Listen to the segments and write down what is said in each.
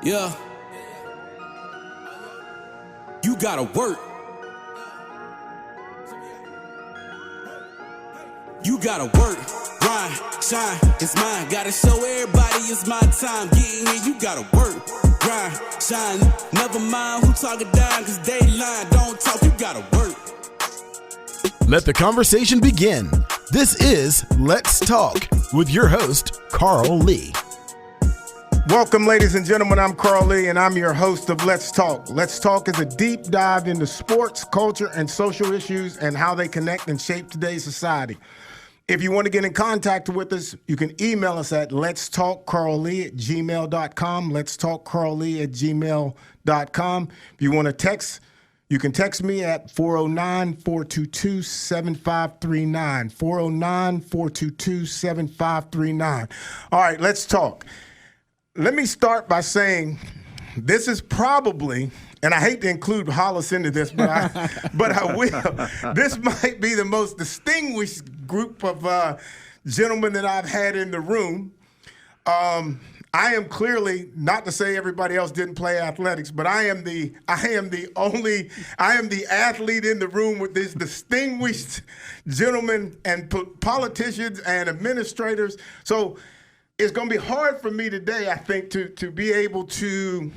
Yeah. You gotta work. You gotta work, grind, shine, it's mine. Gotta show everybody it's my time. Getting here, you gotta work, grind, shine. Never mind who talking down, cause they lying. Don't talk, you gotta work. Let the conversation begin. This is Let's Talk with your host, Carl Lee. Welcome, ladies and gentlemen. I'm Carl Lee, and I'm your host of Let's Talk. Let's Talk is a deep dive into sports, culture, and social issues and how they connect and shape today's society. If you want to get in contact with us, you can email us at letstalkcarllee@gmail.com, letstalkcarllee@gmail.com. If you want to text, you can text me at 409-422-7539, 409-422-7539. All right, let's talk. Let me start by saying this is probably, and I hate to include Hollis into this, but I will. This might be the most distinguished group of gentlemen that I've had in the room. I am clearly, not to say everybody else didn't play athletics, but I am the athlete in the room with this distinguished gentlemen and politicians and administrators. So it's going to be hard for me today, I think, to be able to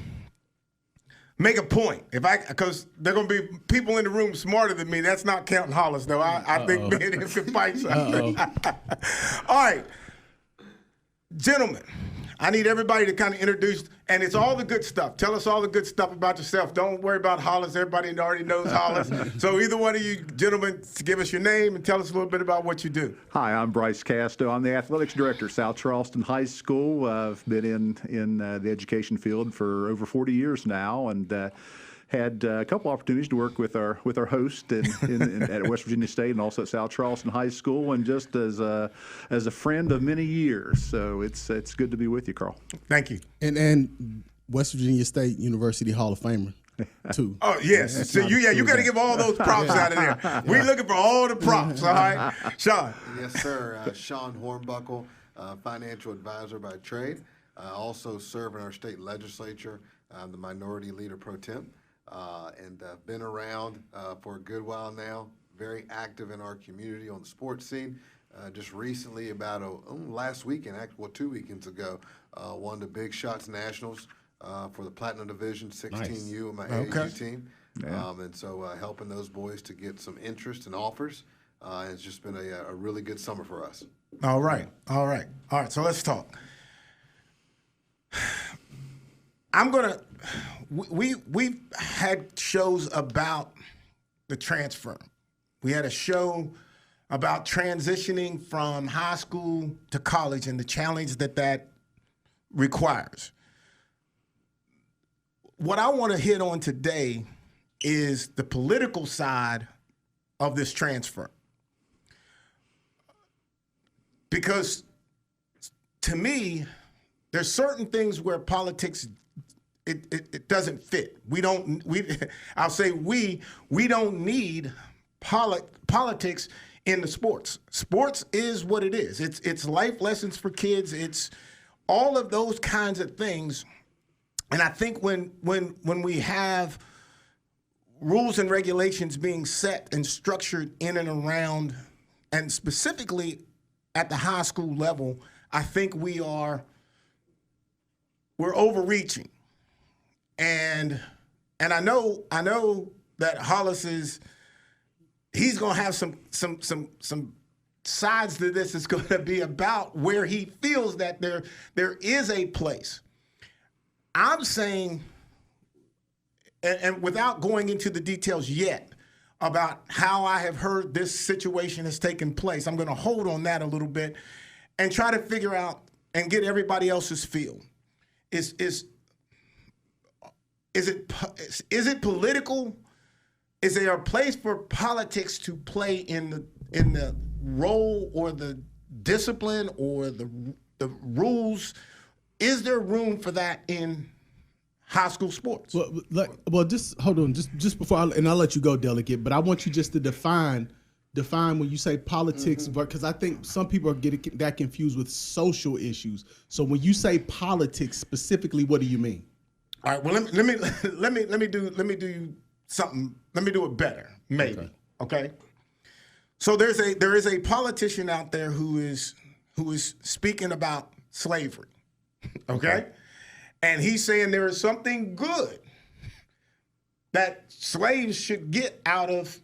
make a point. Because there are going to be people in the room smarter than me. That's not counting Hollis, though. I think me and him can fight something. All right. Gentlemen, I need everybody to kind of introduce, and it's all the good stuff. Tell us all the good stuff about yourself. Don't worry about Hollis. Everybody already knows Hollis. So either one of you gentlemen, give us your name and tell us a little bit about what you do. Hi, I'm Bryce Casto. I'm the athletics director at South Charleston High School. I've been in the education field for over 40 years now, and had a couple opportunities to work with our host at West Virginia State and also at South Charleston High School, and just as a friend of many years. So it's good to be with you, Carl. Thank you. And West Virginia State University Hall of Famer too. Oh yes. So you got to give all those props out of there. We're looking for all the props. All right, Sean. Yes, sir. Sean Hornbuckle, financial advisor by trade. Also serve in our state legislature. I'm the minority leader pro tem. And been around for a good while now, very active in our community on the sports scene. Just recently, last weekend, 2 weekends ago, won the Big Shots Nationals for the Platinum Division, 16U of my AAU team. Yeah. And so helping those boys to get some interest and offers. It's just been a really good summer for us. All right. So let's talk. We've had shows about the transfer. We had a show about transitioning from high school to college and the challenge that requires. What I want to hit on today is the political side of this transfer. Because to me, there's certain things where politics it doesn't fit. We don't need politics in the sports. Sports is what it is. It's life lessons for kids. It's all of those kinds of things. And I think when we have rules and regulations being set and structured in and around, and specifically at the high school level, I think we're overreaching. And I know that Hollis he's going to have some sides to this. It's going to be about where he feels that there is a place. I'm saying, and without going into the details yet about how I have heard this situation has taken place, I'm going to hold on that a little bit and try to figure out and get everybody else's feel. Is it political? Is there a place for politics to play in the role or the discipline or the rules? Is there room for that in high school sports? Well, just hold on, just before I'll let you go, Delegate. But I want you just to define when you say politics, because I think some people are getting that confused with social issues. So when you say politics specifically, what do you mean? All right. Well, let me do something. Let me do it better, maybe. Okay. So there is a politician out there who is speaking about slavery. Okay. And he's saying there is something good that slaves should get out of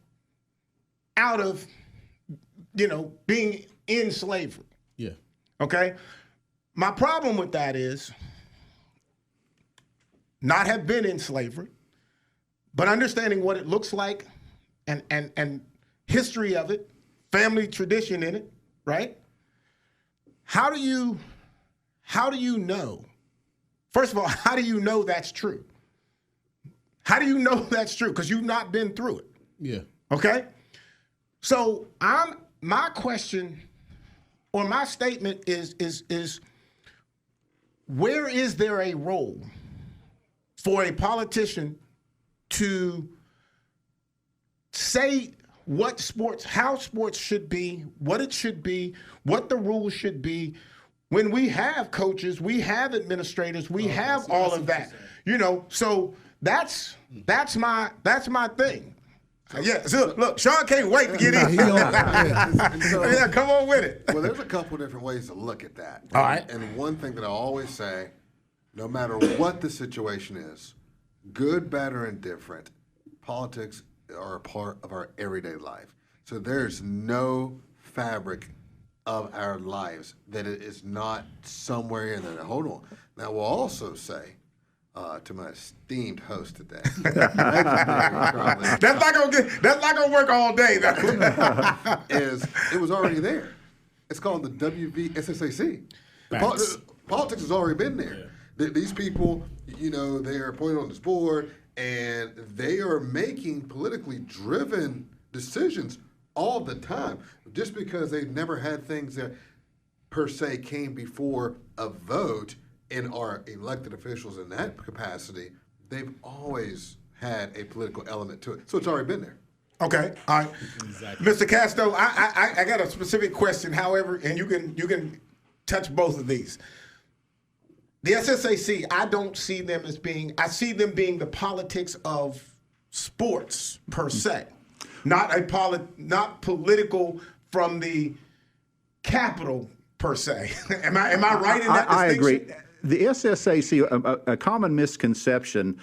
being in slavery. Yeah. Okay. My problem with that is not have been in slavery, but understanding what it looks like and history of it, family tradition in it, right? How do you know? First of all, how do you know that's true? How do you know that's true? Because you've not been through it. Yeah. Okay? So my question or my statement is where is there a role for a politician to say how sports should be, what it should be, what the rules should be, when we have coaches, we have administrators, we have all of that. So that's my thing. Yeah, so look, Sean can't wait to get in. Yeah, come on with it. Well, there's a couple different ways to look at that. All right. And one thing that I always say, no matter what the situation is, good, bad, or indifferent, politics are a part of our everyday life. So there's no fabric of our lives that it is not somewhere in there. Now, hold on. Now, we'll also say to my esteemed host today, that's not gonna work all day, though. is it was already there. It's called the WVSSAC. Politics has already been there. Yeah. These people, they are appointed on this board, and they are making politically driven decisions all the time. Just because they've never had things that per se came before a vote and are elected officials in that capacity, they've always had a political element to it. So it's already been there. Okay, all right. Exactly. Mr. Casto, I got a specific question, however, and you can touch both of these. The SSAC, I see them being the politics of sports per se, not political from the capital per se. Am I right in that distinction? I agree. The SSAC, a common misconception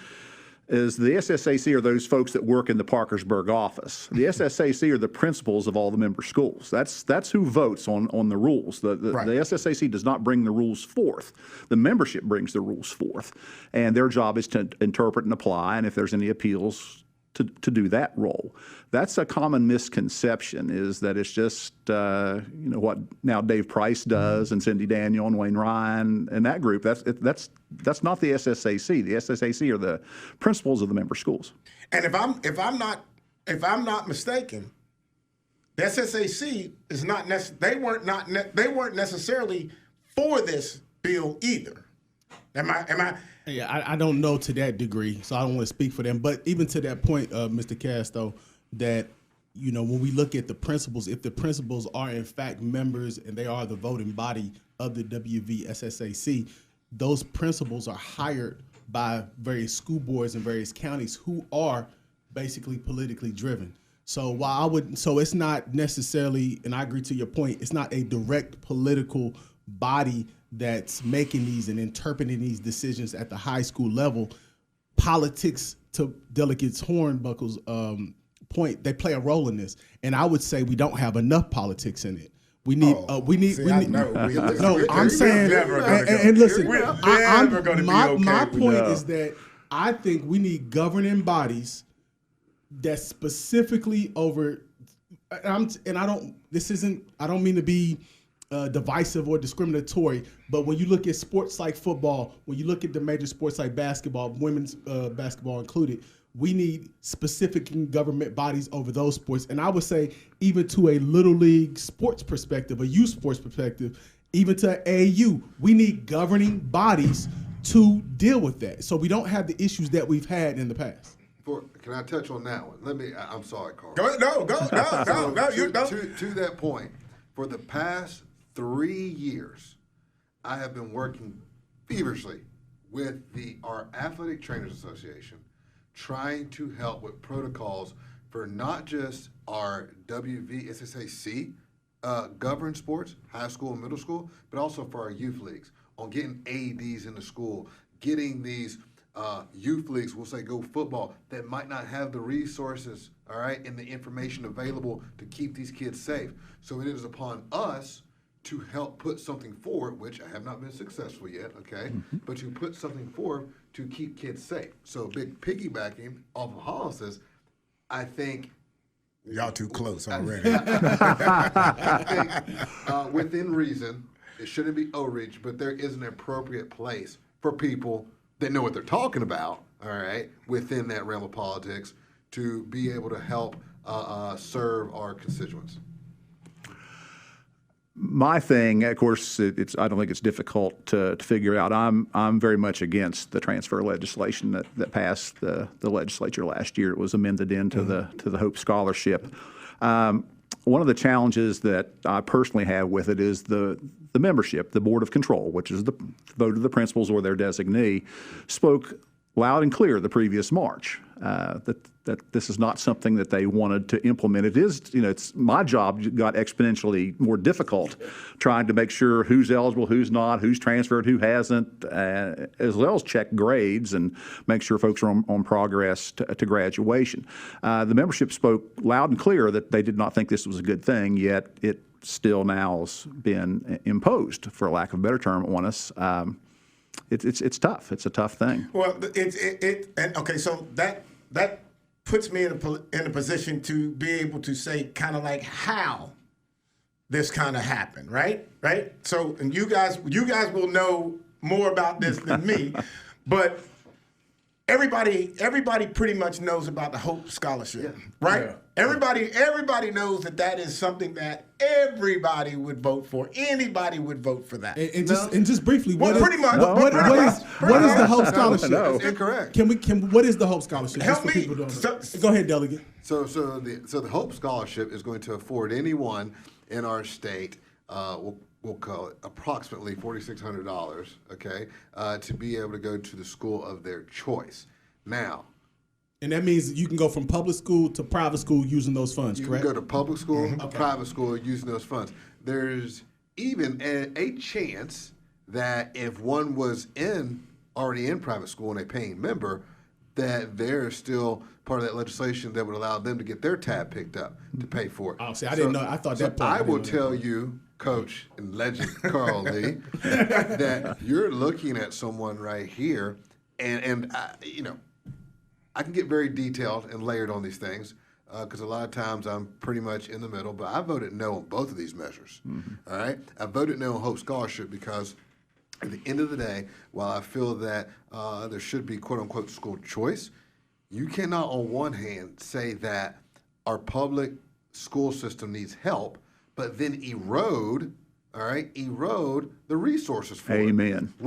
is the SSAC are those folks that work in the Parkersburg office. The SSAC are the principals of all the member schools. That's who votes on the rules. The SSAC does not bring the rules forth. The membership brings the rules forth, and their job is to interpret and apply, and if there's any appeals, to do that role. That's a common misconception, is that it's just what now Dave Price does and Cindy Daniel and Wayne Ryan and that group. That's not the SSAC. The SSAC are the principals of the member schools. And if I'm not mistaken, the SSAC is not they weren't necessarily for this bill either. Am I? Yeah, I don't know to that degree, so I don't want to speak for them. But even to that point, Mr. Casto, that when we look at the principals, if the principals are in fact members and they are the voting body of the WVSSAC, those principals are hired by various school boards and various counties who are basically politically driven. So so it's not necessarily, and I agree to your point, it's not a direct political body that's making these and interpreting these decisions at the high school level. Politics, to Delegate Hornbuckle's point, they play a role in this, and I would say we don't have enough politics in it. We need. No, I'm saying. And listen, my point is that I think we need governing bodies that specifically over. And I don't mean to be divisive or discriminatory, but when you look at sports like football, when you look at the major sports like basketball, women's basketball included, we need specific government bodies over those sports. And I would say even to a little league sports perspective, a youth sports perspective, even to AAU, we need governing bodies to deal with that, so we don't have the issues that we've had in the past. Can I touch on that one? I'm sorry, Carl. No, you don't. To that point, for the past 3 years, I have been working feverishly with our Athletic Trainers Association trying to help with protocols for not just our WVSSAC governed sports, high school and middle school, but also for our youth leagues on getting AEDs in the school, getting these youth leagues, we'll say go football, that might not have the resources, all right, and the information available to keep these kids safe. So it is upon us to help put something forward, which I have not been successful yet, okay, but to put something forward to keep kids safe. So big piggybacking off of Hollis's, I think Y'all too close already. I think within reason, it shouldn't be overreach, but there is an appropriate place for people that know what they're talking about, all right, within that realm of politics to be able to help serve our constituents. My thing, of course, I don't think it's difficult to figure out. I'm very much against the transfer legislation that passed the legislature last year. It was amended into the Hope Scholarship. One of the challenges that I personally have with it is the membership, the Board of Control, which is the vote of the principals or their designee, spoke loud and clear the previous March that this is not something that they wanted to implement. It is, it's my job got exponentially more difficult trying to make sure who's eligible, who's not, who's transferred, who hasn't, as well as check grades and make sure folks are on progress to graduation. The membership spoke loud and clear that they did not think this was a good thing, yet it still now has been imposed, for lack of a better term, on us. It's tough. It's a tough thing. Well, okay, so that puts me in a position to be able to say kind of like how this kind of happened, right? Right. So, and you guys will know more about this than me, but everybody pretty much knows about the Hope Scholarship, right? Yeah. Everybody knows that is something that everybody would vote for. Anybody would vote for that. And just briefly, what is the Hope Scholarship? That's incorrect. What is the Hope Scholarship? Help me. Go ahead, Delegate. So the Hope Scholarship is going to afford anyone in our state, we'll call it approximately $4,600, okay, to be able to go to the school of their choice. Now. And that means you can go from public school to private school using those funds, correct? You can go to public school, private school using those funds. There's even a chance that if one was already in private school and a paying member, that they're still part of that legislation that would allow them to get their tab picked up to pay for it. Oh, see, I didn't know. I thought that part. I will tell you, Coach and legend Carl Lee, that you're looking at someone right here, and I can get very detailed and layered on these things because a lot of times I'm pretty much in the middle, but I voted no on both of these measures. All right? I voted no on Hope Scholarship because at the end of the day, while I feel that there should be quote-unquote school choice, you cannot on one hand say that our public school system needs help, but then erode the resources for Amen. it,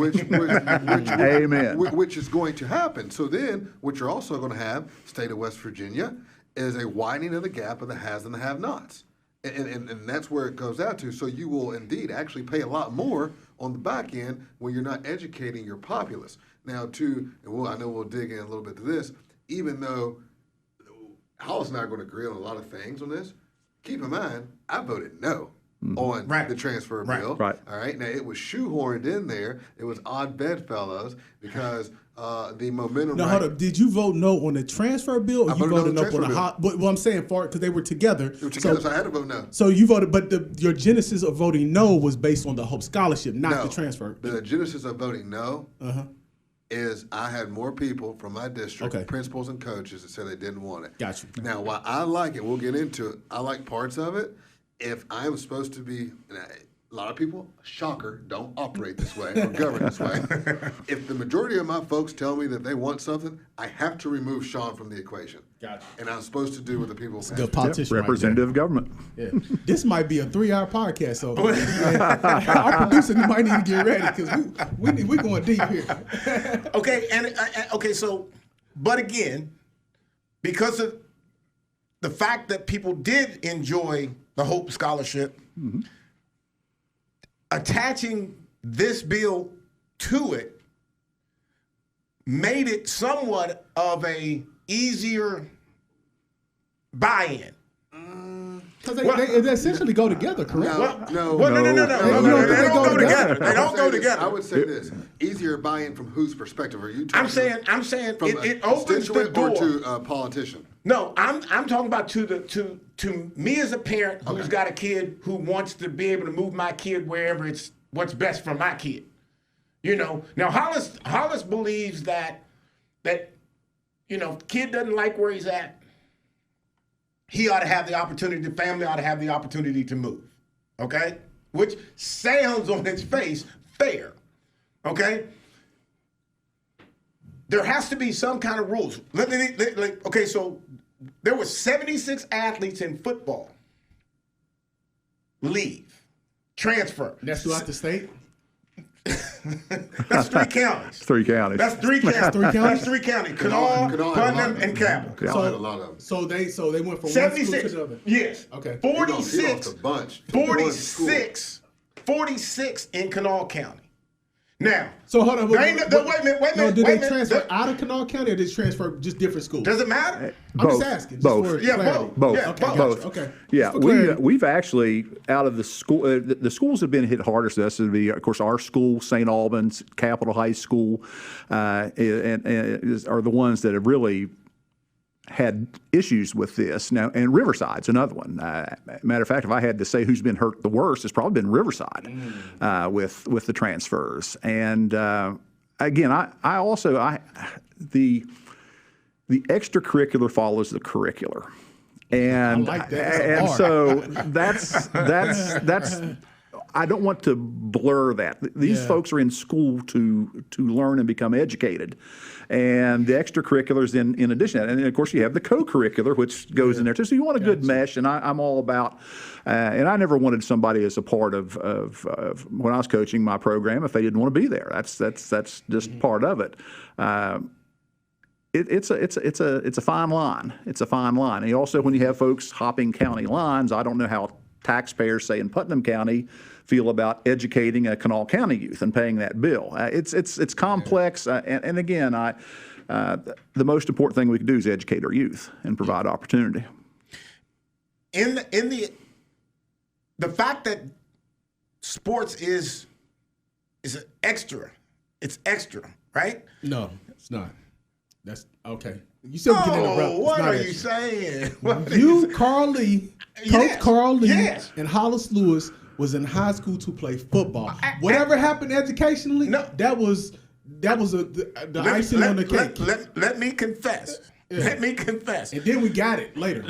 which is going to happen. So then what you're also going to have, state of West Virginia, is a widening of the gap of the has and the have-nots. And that's where it goes out to. So you will indeed actually pay a lot more on the back end when you're not educating your populace. Now, I know we'll dig in a little bit to this, even though Hollis and I are going to agree on a lot of things on this, keep in mind, I voted no on the transfer bill. Right. All right. Now, it was shoehorned in there. It was odd bedfellows because the momentum. No, hold up. Did you vote no on the transfer bill, or you voted no on the Well, I'm saying for it because they were together. They were together, so I had to vote no. So you voted, but your genesis of voting no was based on the Hope Scholarship, not the transfer. The genesis of voting no is I had more people from my district, principals and coaches, that said they didn't want it. Gotcha. Now, while I like it, we'll get into it, I like parts of it. If I'm supposed to be, a lot of people, shocker, don't operate this way or govern this way. If the majority of my folks tell me that they want something, I have to remove Sean from the equation. Gotcha. And I'm supposed to do what the people say. Good politician. Representative government. Yeah. This might be a 3-hour podcast, so our producer might need to get ready because we're going deep here. Okay, so, but again, because of the fact that people did enjoy the Hope Scholarship, attaching this bill to it made it somewhat of a easier buy-in. Because they essentially go together, correct? No. Well, no. They don't go together. They don't go together. I would say this: easier buy-in from whose perspective are you talking? I'm saying from it opens the constituent door or to a politician. No, I'm talking about to me as a parent who's got a kid who wants to be able to move my kid wherever it's what's best for my kid. Now Hollis believes that kid doesn't like where he's at. He ought to have the opportunity, the family ought to have the opportunity to move, okay? Which sounds on its face fair, okay? There has to be some kind of rules. Okay, so there were 76 athletes in football leave, transfer. That's throughout the state? That's 3 counties. 3 counties. That's 3 counties. That's 3 counties. Kanawha, Putnam, and Cabell. Y'all had a lot of them. So they went from 76. one school to the other. Yes. Okay. 46. He lost a bunch. 46 in Kanawha County. Now. So hold on. Wait a minute. Did they transfer out of Kanawha County or did they transfer just different schools? Does it matter? I'm just asking. Both. Just for clarity. Both. Yeah, Okay, both. gotcha. Okay. Yeah, Just for clarity. we've actually, out of the school, the schools that have been hit hardest. This would be, of course, our school, St. Albans, Capitol High School, and are the ones that have really had issues with this. Now, and Riverside's another one. Matter of fact, if I had to say who's been hurt the worst, it's probably been Riverside with the transfers. And again, the extracurricular follows the curricular. And I like that. and so that's I don't want to blur that. These folks are in school to learn and become educated. And the extracurriculars in addition to that. And of course you have the co-curricular, which goes in there too. So you want a good mesh, and I'm all about and I never wanted somebody as a part of when I was coaching my program if they didn't want to be there. That's just part of it. It's a fine line. It's a fine line. And also, when you have folks hopping county lines, I don't know how taxpayers, say in Putnam County, feel about educating a Kanawha County youth and paying that bill. It's complex. And again, the most important thing we can do is educate our youth and provide opportunity. The fact that sports is an extra. It's extra, right? No, it's not. That's okay. You said we can interrupt. What are you saying? Carl Lee, Coach Carl Lee, and Hollis Lewis was in high school to play football. Whatever happened educationally, that was the icing on the cake. Let me confess. Yeah. Let me confess. And then we got it later.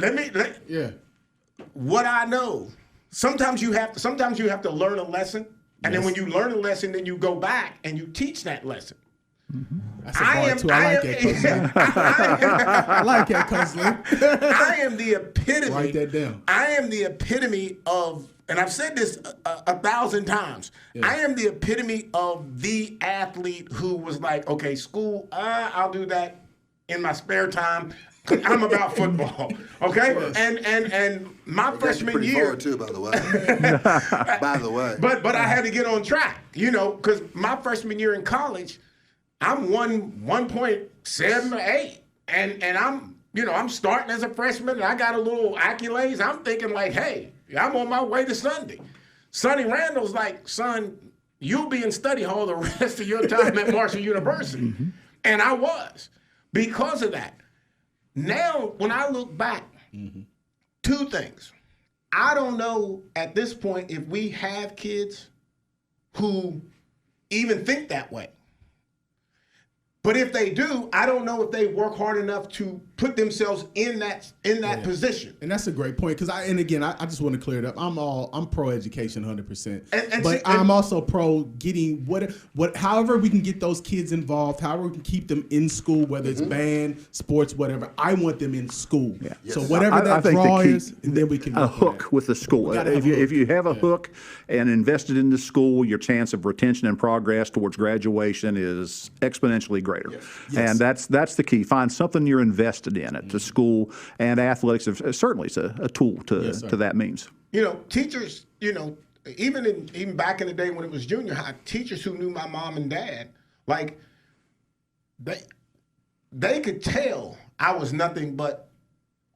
What I know. Sometimes you have to learn a lesson, and then when you learn a lesson, then you go back and you teach that lesson. Mm-hmm. That's a bar too. I like that, Coach Lee. I like that, Coach Lee. I am the epitome. Write that down. I am the epitome of, and I've said this 1,000 times. Yeah. I am the epitome of the athlete who was like, okay, school, I'll do that in my spare time. I'm about football, okay? And my freshman year too, by the way. By the way. But I had to get on track, because my freshman year in college, I'm 1.7 or 8, and I'm starting as a freshman, and I got a little accolades. I'm thinking like, hey, I'm on my way to Sunday. Sonny Randall's like, son, you'll be in study hall the rest of your time at Marshall University, and I was because of that. Now, when I look back, 2 things. I don't know at this point if we have kids who even think that way. But if they do, I don't know if they work hard enough to put themselves in that position. And that's a great point, because I just want to clear it up. I'm pro education 100%, but I'm also pro getting however we can get those kids involved, however we can keep them in school, whether it's band, sports, whatever. I want them in school. Yeah. Yes. So whatever that draw is, then we can a hook with the school. If you have a hook and invested in the school, your chance of retention and progress towards graduation is exponentially greater. Yes. And that's the key. Find something you're invested in at the school, and athletics certainly is a tool to that means. Teachers, even back in the day when it was junior high, teachers who knew my mom and dad, like they could tell I was nothing but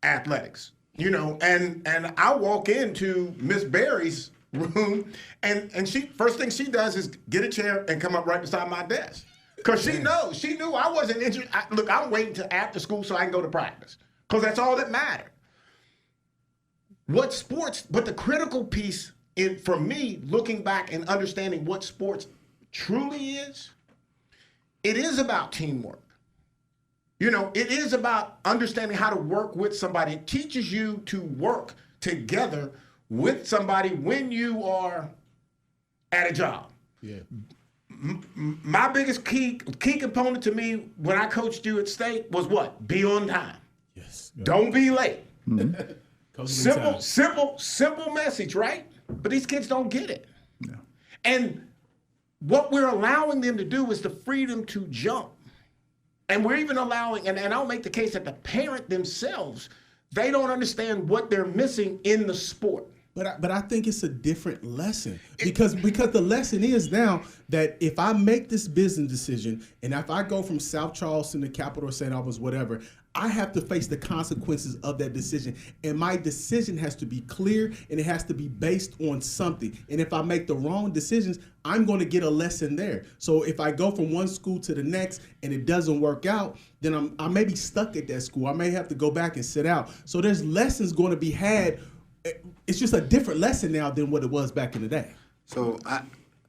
athletics, and I walk into Miss Berry's room and she first thing she does is get a chair and come up right beside my desk. Because she knew I wasn't interested. Look, I'm waiting till after school so I can go to practice. Because that's all that mattered. But the critical piece for me, looking back and understanding what sports truly is, it is about teamwork. It is about understanding how to work with somebody. It teaches you to work together with somebody when you are at a job. Yeah. My biggest key component to me when I coached you at State was what? Be on time. Yes. Don't be late. Mm-hmm. Simple message, right? But these kids don't get it. Yeah. And what we're allowing them to do is the freedom to jump. And we're even allowing, and I'll make the case that the parent themselves, they don't understand what they're missing in the sport. But I think it's a different lesson because the lesson is now that if I make this business decision and if I go from South Charleston to Capital or St. Albans, whatever, I have to face the consequences of that decision. And my decision has to be clear and it has to be based on something. And if I make the wrong decisions, I'm going to get a lesson there. So if I go from one school to the next and it doesn't work out, then I may be stuck at that school. I may have to go back and sit out. So there's lessons going to be had. It's just a different lesson now than what it was back in the day. So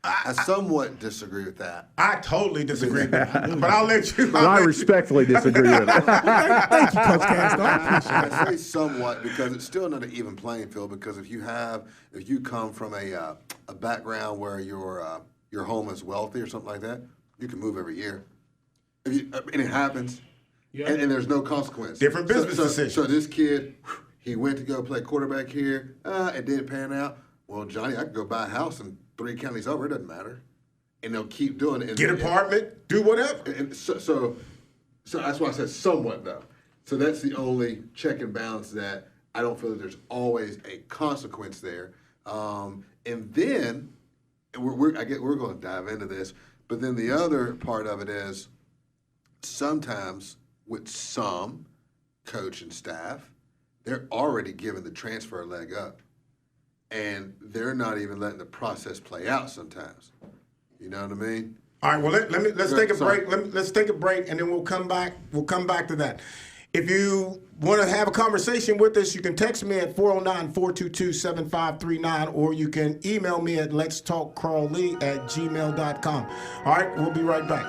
I somewhat disagree with that. I totally disagree with that. But I'll let you. But I respectfully disagree with it. Thank you, Coach Casto. I appreciate it. I say somewhat because it's still not an even playing field. Because if you come from a background where your home is wealthy or something like that, you can move every year, and it happens, and there's no consequence. Different business decisions. So this kid, he went to go play quarterback here. It didn't pan out. Well, Johnny, I could go buy a house in 3 counties over. It doesn't matter, and they'll keep doing it. Get an apartment, do whatever. And so that's why I said somewhat though. So that's the only check and balance that I don't feel that there's always a consequence there. And then we're going to dive into this, but then the other part of it is sometimes with some coach and staff, they're already giving the transfer leg up, and they're not even letting the process play out sometimes. You know what I mean? All right. Well, let's take a break. Let's take a break, and then we'll come back. We'll come back to that. If you want to have a conversation with us, you can text me at 409-422-7539, or you can email me at letstalkcarllee@gmail.com. All right. We'll be right back.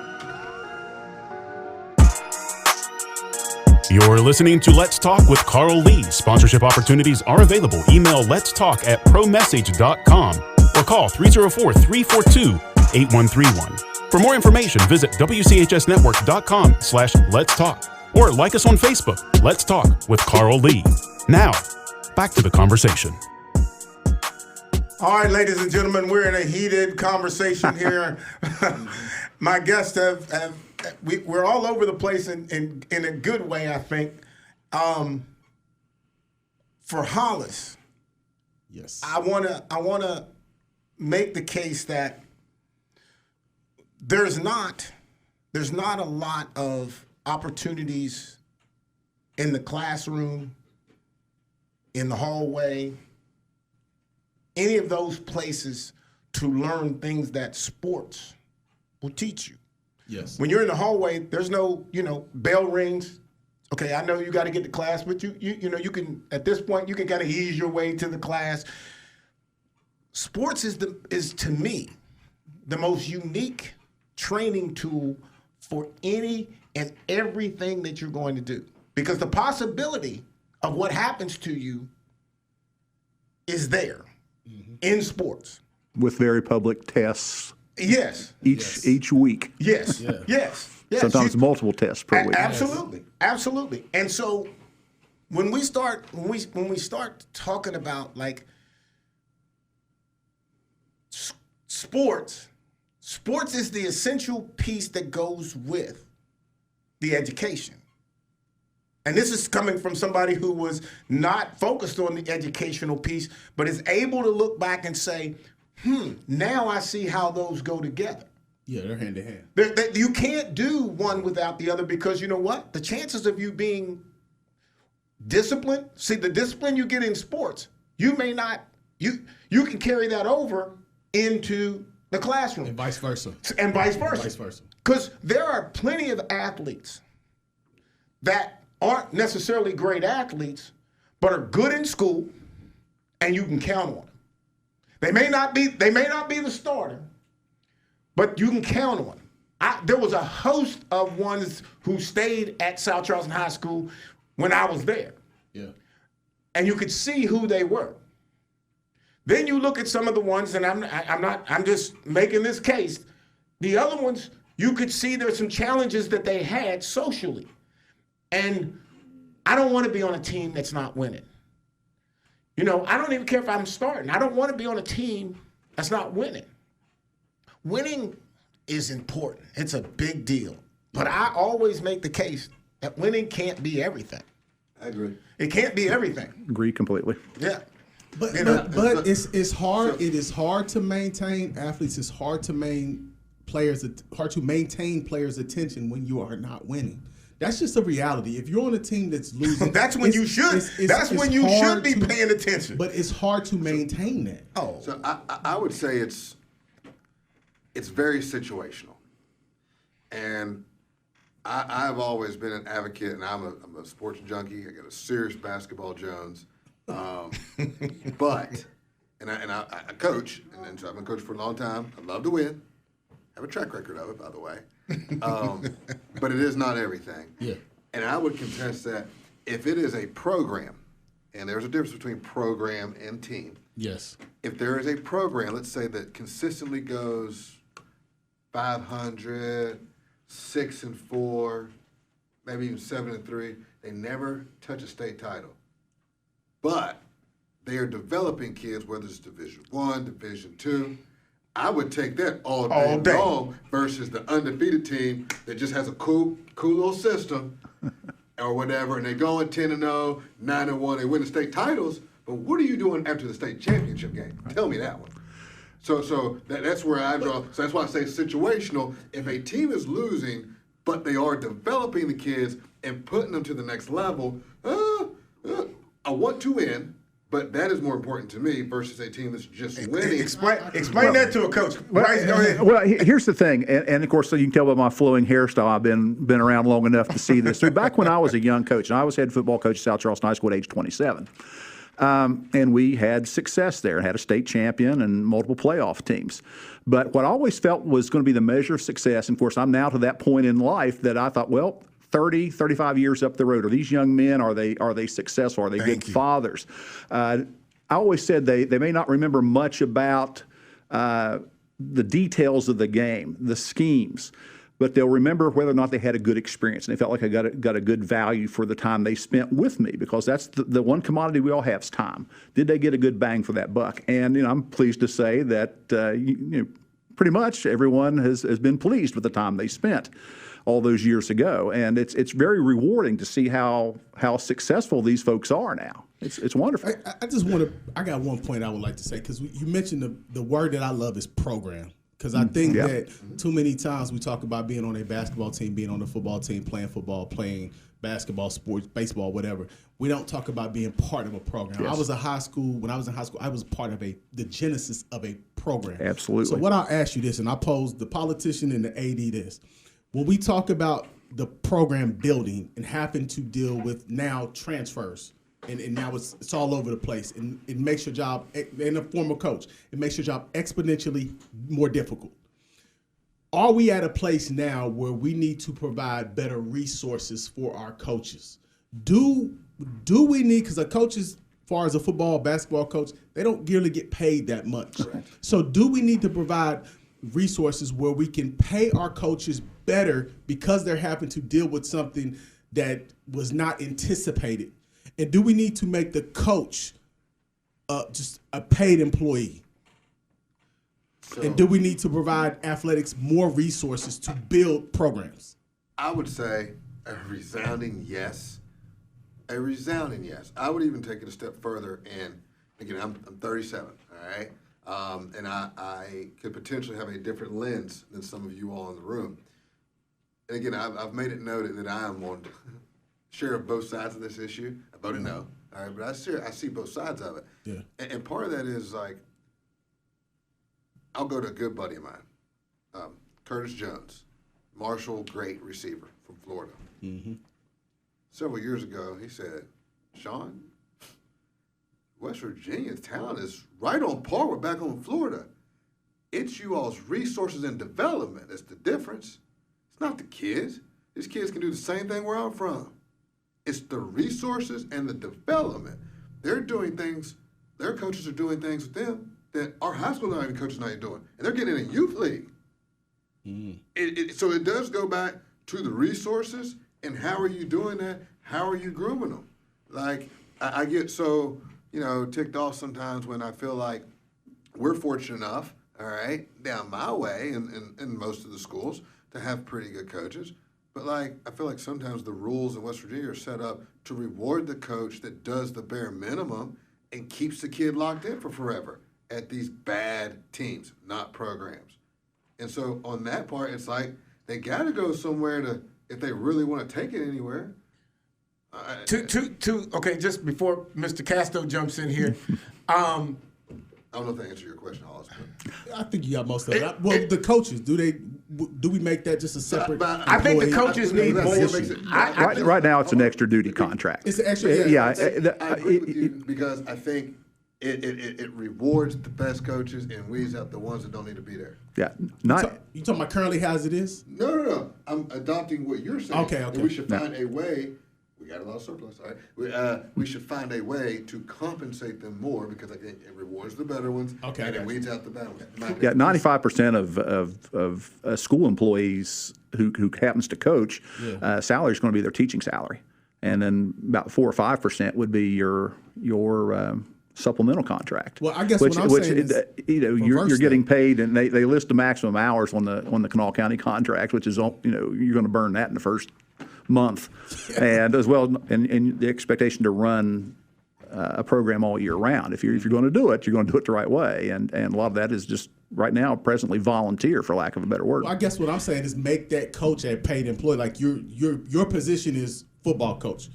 You're listening to Let's Talk with Carl Lee. Sponsorship opportunities are available. Email letstalk@promessage.com or call 304-342-8131. For more information, visit wchsnetwork.com/Let's Talk or like us on Facebook. Let's Talk with Carl Lee. Now, back to the conversation. All right, ladies and gentlemen, we're in a heated conversation here. My guests we're all over the place in a good way, I think. For Hollis, Yes. I wanna make the case that there's not a lot of opportunities in the classroom, in the hallway, any of those places to learn things that sports will teach you. Yes. When you're in the hallway, there's no, bell rings. Okay, I know you got to get to class, but you can, at this point, you can kind of ease your way to the class. Sports is to me the most unique training tool for any and everything that you're going to do, because the possibility of what happens to you is there in sports. With very public tests Yes. each week. Yes. Yeah. Yes. Sometimes multiple tests per week. Absolutely. And so when we start talking about like sports is the essential piece that goes with the education. And this is coming from somebody who was not focused on the educational piece, but is able to look back and say, now I see how those go together. Yeah, they're hand in hand. You can't do one without the other because you know what? The chances of you being disciplined, see the discipline you get in sports, you may not, you can carry that over into the classroom. And vice versa. And vice versa. Vice versa. Because there are plenty of athletes that aren't necessarily great athletes, but are good in school, and you can count on them. They may not be the starter, but you can count on them. There was a host of ones who stayed at South Charleston High School when I was there. Yeah. And you could see who they were. Then you look at some of the ones, and I'm just making this case. The other ones, you could see there's some challenges that they had socially. And I don't want to be on a team that's not winning. You know, I don't even care if I'm starting. I don't want to be on a team that's not winning. Winning is important. It's a big deal. But I always make the case that winning can't be everything. I agree. It can't be everything. Agree completely. Yeah. But it's hard. It is hard to maintain athletes. It's hard to maintain players' attention when you are not winning. That's just a reality. If you're on a team that's losing, that's when you should. That's when you should be paying attention. But it's hard to maintain that. Oh, So I would say it's very situational, and I've always been an advocate, and I'm a sports junkie. I got a serious basketball Jones, but I coach, and so I've been coaching for a long time. I love to win. I have a track record of it, by the way. But it is not everything. Yeah. And I would contest that if it is a program, and there's a difference between program and team. Yes. If there is a program, let's say that consistently goes 500, 6-4, maybe even 7-3, they never touch a state title. But they are developing kids, whether it's Division I, Division II. I would take that all day long versus the undefeated team that just has a cool little system or whatever, and they go in 10-0, 9-1, they win the state titles. But what are you doing after the state championship game? Tell me that one. So that's where I draw. So that's why I say situational. If a team is losing, but they are developing the kids and putting them to the next level, I want to win. But that is more important to me versus a team that's just winning. Explain that to a coach. Bryce, go ahead. Well, here's the thing, and of course, so you can tell by my flowing hairstyle, I've been around long enough to see this. So back when I was a young coach, and I was head football coach at South Charleston High School at age 27, and we had success there, had a state champion and multiple playoff teams. But what I always felt was going to be the measure of success, and of course, I'm now to that point in life that I thought, well, 30, 35 years up the road, are these young men, are they successful? Are they good fathers? I always said they may not remember much about the details of the game, the schemes, but they'll remember whether or not they had a good experience. And they felt like I got a good value for the time they spent with me, because that's the one commodity we all have is time. Did they get a good bang for that buck? And I'm pleased to say that pretty much everyone has been pleased with the time they spent all those years ago, and it's very rewarding to see how successful these folks are now. It's wonderful. I got one point I would like to say, because you mentioned the word that I love is program, because I think that too many times we talk about being on a basketball team, being on a football team, playing football, playing basketball, sports, baseball, whatever. We don't talk about being part of a program. When I was in high school, I was part of the genesis of a program. Absolutely. So what I'll ask you this, and I pose the politician and the AD this. When we talk about the program building and having to deal with now transfers, and now it's all over the place, and it makes your job, and a former coach, it makes your job exponentially more difficult. Are we at a place now where we need to provide better resources for our coaches? Do we need, because the coaches, as far as a football, basketball coach, they don't really get paid that much. Right. So do we need to provide resources where we can pay our coaches better because they're having to deal with something that was not anticipated? And do we need to make the coach just a paid employee? And do we need to provide athletics more resources to build programs? I would say a resounding yes. A resounding yes. I would even take it a step further, and again, I'm 37, all right? And I could potentially have a different lens than some of you all in the room. And again, I've made it noted that I am on share of both sides of this issue. I voted no, all right, but I see both sides of it. Yeah. And part of that is like, I'll go to a good buddy of mine, Curtis Jones, Marshall, great receiver from Florida. Mm-hmm. Several years ago, he said, Sean, West Virginia's talent is right on par with back home in Florida. It's you all's resources and development that's the difference. It's not the kids. These kids can do the same thing where I'm from. It's the resources and the development. They're doing things, their coaches are doing things with them that our high school not even coaches not even doing. And they're getting in a youth league. So it does go back to the resources and how are you doing that? How are you grooming them? Like, I get so, ticked off sometimes when I feel like we're fortunate enough, all right, down my way in most of the schools to have pretty good coaches. But like, I feel like sometimes the rules in West Virginia are set up to reward the coach that does the bare minimum and keeps the kid locked in for forever at these bad teams, not programs. And so on that part, it's like they got to go somewhere to, if they really want to take it anywhere. Okay, just before Mr. Casto jumps in here, I don't know if I answered your question, Hollis. I think you got most of it. Well, the coaches, do we make that just a separate? I think the coaches need more. Right now, it's an extra duty contract. It's an extra. Yeah, I agree with you because I think it rewards the best coaches and weeds out the ones that don't need to be there. Yeah, You talking about currently as it is? No. I'm adopting what you're saying. Okay. And we should find a way. We got a lot of surplus, all right? We should find a way to compensate them more because I think it rewards the better ones and it weeds out the bad ones. Yeah, 95% of school employees who happens to coach, salary is going to be their teaching salary, and then about 4 or 5% would be your supplemental contract. Well, I guess what I'm saying is, you're getting paid, and they list the maximum hours on the Kanawha County contract, which is you're going to burn that in the first month, and as well, and the expectation to run a program all year round. If you're going to do it, you're going to do it the right way, and a lot of that is just right now presently volunteer, for lack of a better word. Well, I guess what I'm saying is make that coach a paid employee. Like your position is football coach,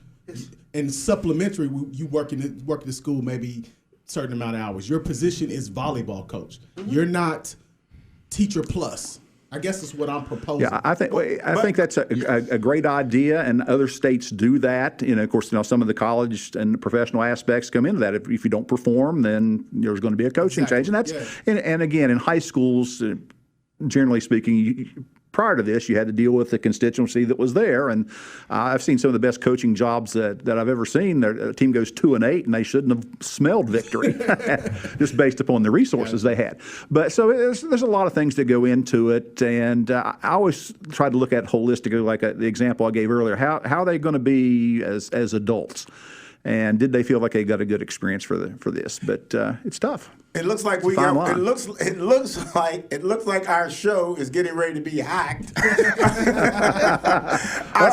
and supplementary you work in the school maybe a certain amount of hours. Your position is volleyball coach. You're not teacher plus. I guess that's what I'm proposing. Yeah, I think that's a great idea, and other states do that. Of course, some of the college and professional aspects come into that. If you don't perform, then there's going to be a coaching change, and that's and again in high schools, generally speaking. Prior to this, you had to deal with the constituency that was there, and I've seen some of the best coaching jobs that I've ever seen. Their team goes 2-8, and they shouldn't have smelled victory, just based upon the resources they had. But so there's a lot of things that go into it, and I always try to look at it holistically, like the example I gave earlier. How are they going to be as adults? And did they feel like they got a good experience for this? But it's tough. It looks like it looks like our show is getting ready to be hacked. I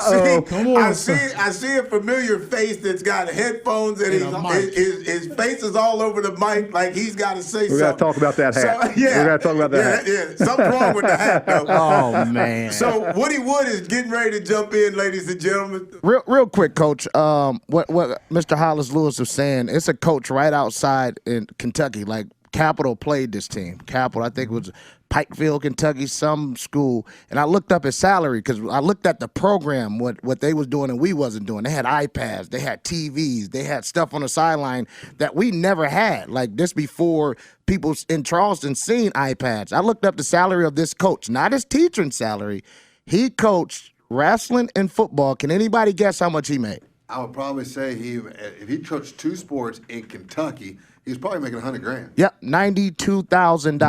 see a familiar face that's got headphones and his face is all over the mic like he's got to say something. We got to talk about that hat. We got to talk about that hat. Yeah, something's wrong with the hat though. Oh man. So Woody Wood is getting ready to jump in, ladies and gentlemen. Real quick, Coach. What Mr. Hollis Lewis was saying, it's a coach right outside in Kentucky. Like Capital played this team. Capital, I think it was Pikeville, Kentucky, some school. And I looked up his salary because I looked at the program, what they was doing and we wasn't doing. They had iPads, they had TVs, they had stuff on the sideline that we never had. Like this before people in Charleston seen iPads. I looked up the salary of this coach, not his teaching salary. He coached wrestling and football. Can anybody guess how much he made? I would probably say if he coached 2 sports in Kentucky, he was probably making $100,000. Yep, $92,000.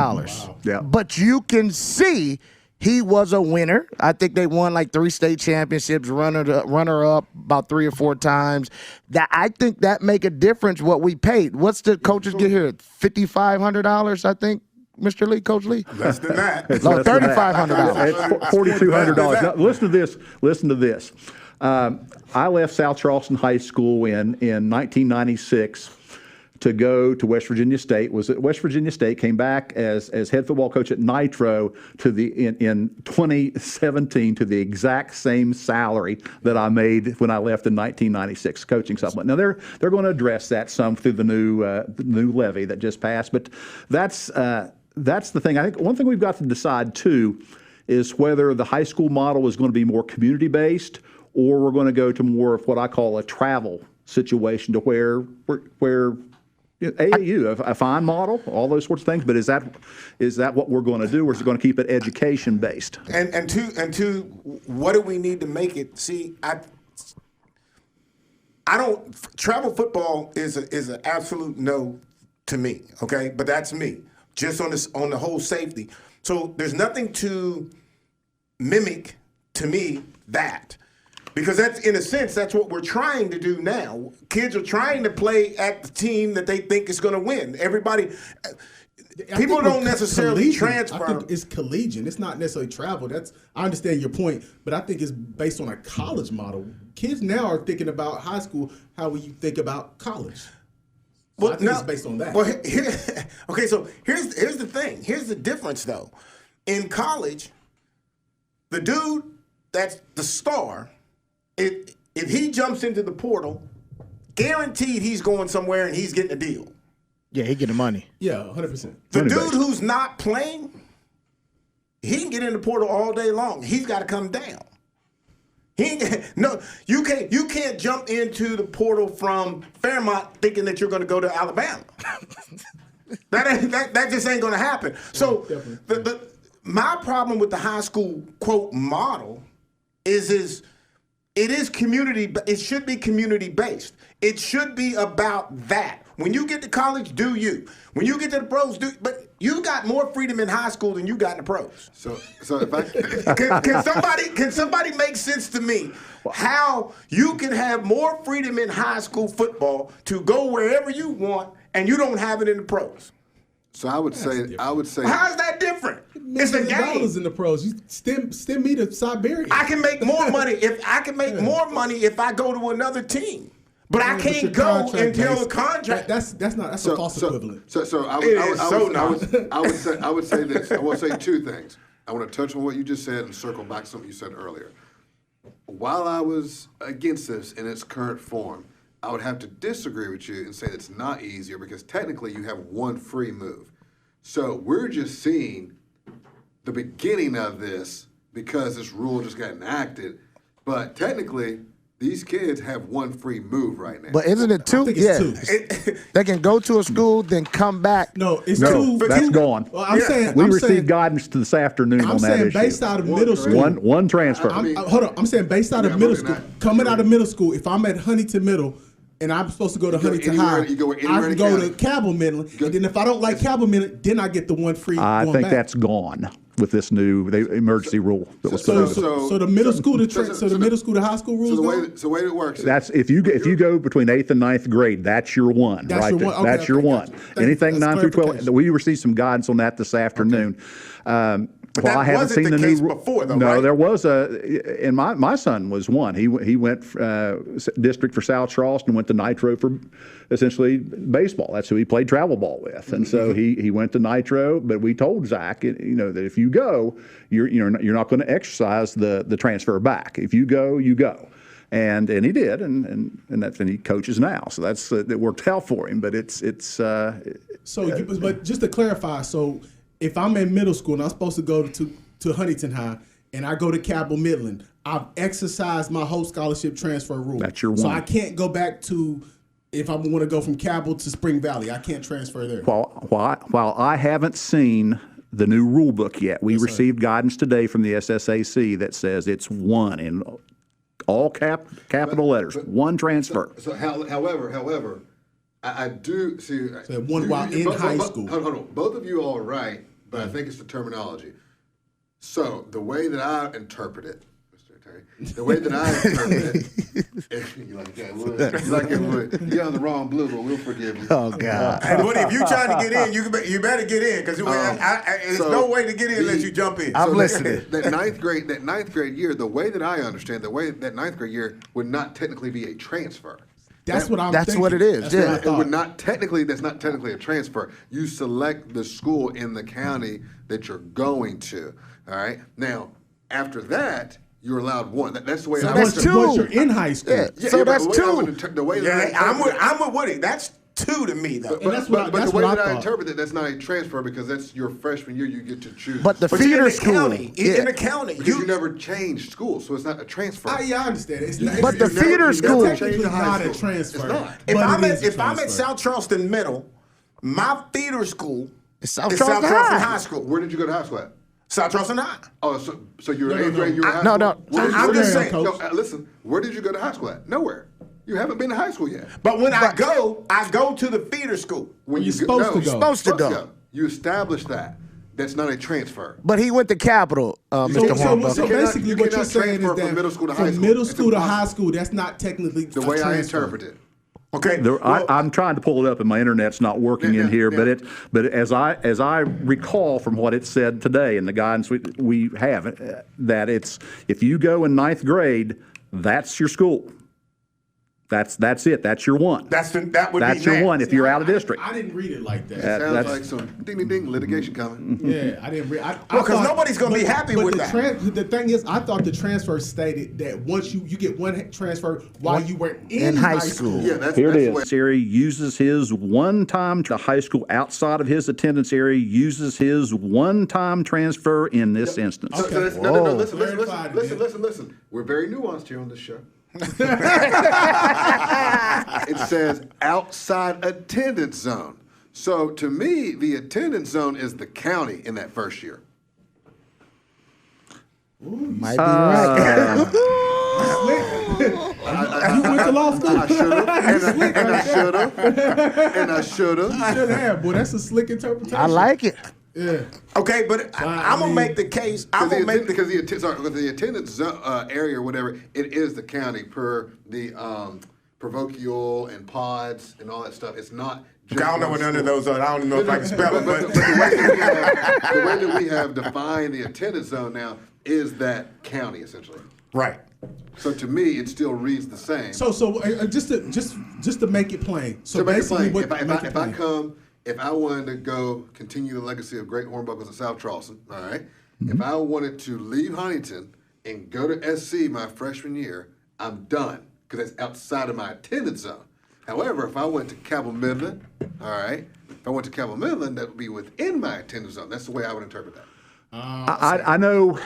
Wow. Yeah. But you can see he was a winner. I think they won like 3 state championships, runner up about 3 or 4 times. I think that make a difference what we paid. What's the coaches get here? $5,500, I think. Mr. Lee, Coach Lee? Less than that. No, $3,500. $4,200. Now, listen to this. I left South Charleston High School in 1996 to go to West Virginia State was that West Virginia State came back as head football coach at Nitro in 2017 to the exact same salary that I made when I left in 1996, coaching supplement. Now they're going to address that some through the new levy that just passed, but that's the thing. I think one thing we've got to decide too is whether the high school model is going to be more community based, or we're going to go to more of what I call a travel situation, to where AAU, a fine model, all those sorts of things. But is that what we're going to do, or is it going to keep it education based? And two, what do we need to make it? See, I don't. Travel football is an absolute no to me. Okay, but that's me. Just on the whole safety. So there's nothing to mimic to me that. Because that's, in a sense, that's what we're trying to do now. Kids are trying to play at the team that they think is going to win. Everybody, people don't necessarily transfer. I think it's collegiate. It's not necessarily travel. I understand your point, but I think it's based on a college model. Kids now are thinking about high school how you think about college. So well, I think it's based on that. Well, okay, so here's the thing. Here's the difference, though. In college, the dude that's the star, if he jumps into the portal, guaranteed he's going somewhere and he's getting a deal. Yeah, he getting money. Yeah, 100%. The dude who's not playing, he can get in the portal all day long. He's got to come down. You can't jump into the portal from Fairmont thinking that you're going to go to Alabama. that just ain't going to happen. So my problem with the high school quote model is it is community. It should be community based. It should be about that. When you get to college, do you? When you get to the pros, do. But you got more freedom in high school than you got in the pros. So if I can somebody make sense to me how you can have more freedom in high school football to go wherever you want and you don't have it in the pros? So I would say How is that different? It's a game. Dollars in the pros. You send me to Siberia. I can make more money if I go to another team. But I can't go until the contract. That's a false equivalent. I would say this. I want to say two things. I want to touch on what you just said and circle back to something you said earlier. While I was against this in its current form, I would have to disagree with you and say it's not easier because technically you have one free move. So we're just seeing the beginning of this because this rule just got enacted. But technically, these kids have one free move right now. But isn't it two? I think it's two. They can go to a school, then come back. No, it's two. That's gone. Well, I'm saying we received guidance this afternoon on that issue. I'm saying based out of middle school. One transfer. Hold on. I'm saying based out of middle school. Coming out of middle school, if I'm at Huntington Middle and I'm supposed to go to Huntington High, I can go to Cabell Midland. And then if I don't like Cabell Midland, then I get the one free. I think that's gone with this new emergency rule that was put in. So the middle school to middle school to high school rules. So the way it works. That's if you go between 8th and 9th grade, that's your one. That's right your there. one. Okay, that's your one. Anything 9 through 12. We received some guidance on that this afternoon. But that I haven't wasn't seen the new case before, though, No, right? there was and my son was one. He went district for South Charleston, went to Nitro for essentially baseball. That's who he played travel ball with, and so he went to Nitro. But we told Zach, that if you go, you're not going to exercise the transfer back. If you go, you go. And he did, and he coaches now. So that's it worked out for him. But it's but just to clarify, so if I'm in middle school and I'm supposed to go to Huntington High and I go to Cabell Midland, I've exercised my whole scholarship transfer rule. That's your one. So I can't go back to if I want to go from Cabell to Spring Valley. I can't transfer there. While I haven't seen the new rule book yet, we received guidance today from the SSAC that says it's one in all capital letters, one transfer. However, I do see. So one while in high school. Hold on. Both of you all are right, but I think it's the terminology. So the way that I interpret it, Mr. Terry, you like that wood. You're on the wrong blue, but we'll forgive you. Oh God! And if you're trying to get in, you better get in because there's no way to get in unless you jump in. I'm listening. That ninth grade year, the way that I understand, that ninth grade year would not technically be a transfer. That's what I'm That's thinking. what it is. That's what I Yeah. It thought. would not technically. That's not technically a transfer. You select the school in the county that you're going to. All right. Now, after that, you're allowed one. That's the way So I that's would two. once you're in high school. Yeah. Yeah, So yeah, but that's the way I two. would inter- the way that Yeah, I I'm interpret with Woody. That's 2 to me, though. And that's what- but that's the way what I that I thought. interpret it, that's not a transfer because that's your freshman year. You get to choose. But the But you're in feeder the school. county. You're yeah. in the county. because you never changed school, so it's not a transfer. Yeah, I understand. It's You- not, But it's, the feeder it's school- technically Change to high not a school. transfer. It's not. If but I'm it at is a if I'm at transfer. South Charleston Middle, my feeder school It's South is South Charleston Charleston High. High School. Where did you go to high school at? South Charleston High. Oh, so you're No, no, 8th grade. no. You were in high No, school? no. Where did you I'm go to- just saying. Coach. No, listen. Where did you go to high school at? Nowhere. You haven't been to high school yet. But when I go to the feeder school. When You're supposed to go. Supposed to go. You establish that. That's not a transfer. But he went to Capital, Mr. So Hornbuckle. You cannot- basically, you what you're cannot saying is transfer that from middle school to high from school. middle It's school to impossible. high school, that's not technically The a way I transfer. interpret it. Okay. I'm trying to pull it up, and my internet's not working Yeah, in yeah, here. yeah. But as I recall from what it said today and the guidance we have, that it's if you go in 9th grade, that's your school. That's it. That's your one. that would That's be your next. one if you're out of district. I didn't read it like that. That- Sounds that's- like some ding ding ding litigation coming. Yeah, I didn't read. Well, 'cause nobody's gonna be happy but with the that. The thing is, I thought the transfer stated that once you get one transfer while you were in high high school. Yeah, that's Here it that's is. the way- This area uses his one-time to high school outside of his attendance area uses his one-time transfer in this instance. So that's, no. Listen. Clarified it, man. Listen. We're very nuanced here on this show. It says outside attendance zone. So to me, the attendance zone is the county in that first year. Might be right. You went to law school. I should have, and I should have, and I should have. You should have, boy. That's a slick interpretation. I like it. Yeah. Okay, but I'm gonna make the case. I'm gonna make the Because the attendance area or whatever, it is the county per the parochial and pods and all that stuff. It's not. I don't know what none of those are. I don't even know if I can spell it. But But the way that we have defined the attendance zone now is that county essentially. right. So to me, it still reads the same. So just to make it plain. So to make it basically, plain, what if I wanted to go continue the legacy of great Hornbuckles at South Charleston, all right? Mm-hmm. If I wanted to leave Huntington and go to SC my freshman year, I'm done because that's outside of my attendance zone. However, if I went to Cabell Midland, all right, if I went to Cabell Midland, that would be within my attendance zone. That's the way I would interpret that. I know,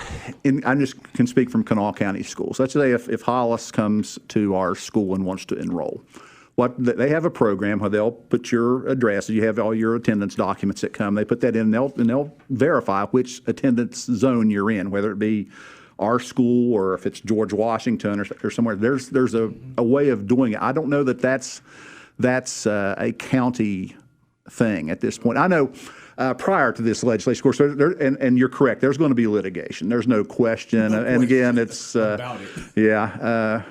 I just can speak from Kanawha County Schools. Let's say if Hollis comes to our school and wants to enroll, they have a program where they'll put your address. You have all your attendance documents that come. They put that in, and they'll verify which attendance zone you're in, whether it be our school or if it's George Washington or somewhere. There's a way of doing it. I don't know that that's a county thing at this point. I know. Prior to this legislation, of course, and you're correct. There's going to be litigation. There's no question. And again, it's about it. Yeah,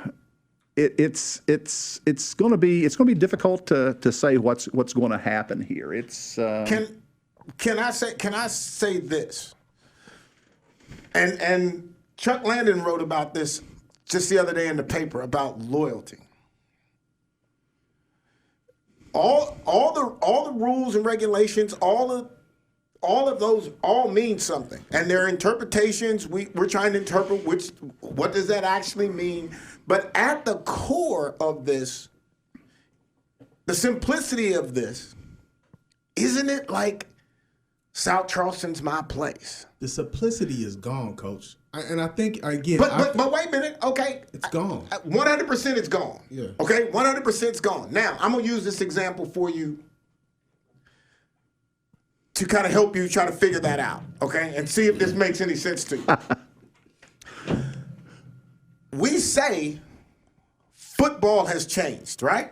it's going to be difficult to say what's going to happen here. It's Can I say this? And Chuck Landon wrote about this just the other day in the paper about loyalty. All the rules and regulations, all of those all mean something, and their interpretations. We're trying to interpret what does that actually mean. But at the core of this, the simplicity of this, isn't it like South Charleston's my place? The simplicity is gone, Coach. And I think again, But wait a minute. Okay, it's gone. 100% it's gone. Yeah. Okay, 100% it's gone. Now I'm gonna use this example for you to kind of help you try to figure that out. Okay, and see if this makes any sense to you. We say football has changed, right?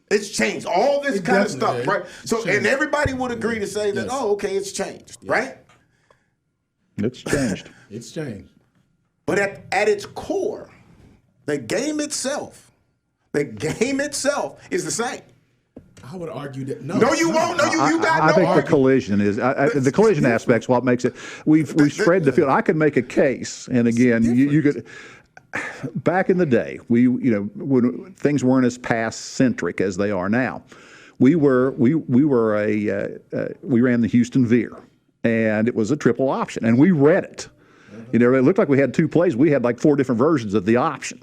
It's changed. All this It kind of definitely stuff, right? is. So, It's and changed. everybody would agree to say that, Yes. oh, okay, it's changed, right? It's changed. It's changed. But at its core, the game itself is the same. I would argue that no. No, you won't. No, you got I no think the argument. collision is the collision aspect's what makes it. We've spread the field. I could make a case, and again, you could. back in the day, when things weren't as pass-centric as they are now, we ran the Houston Veer, and it was a triple option, and we read it. It looked like we had two plays. We had like 4 different versions of the option,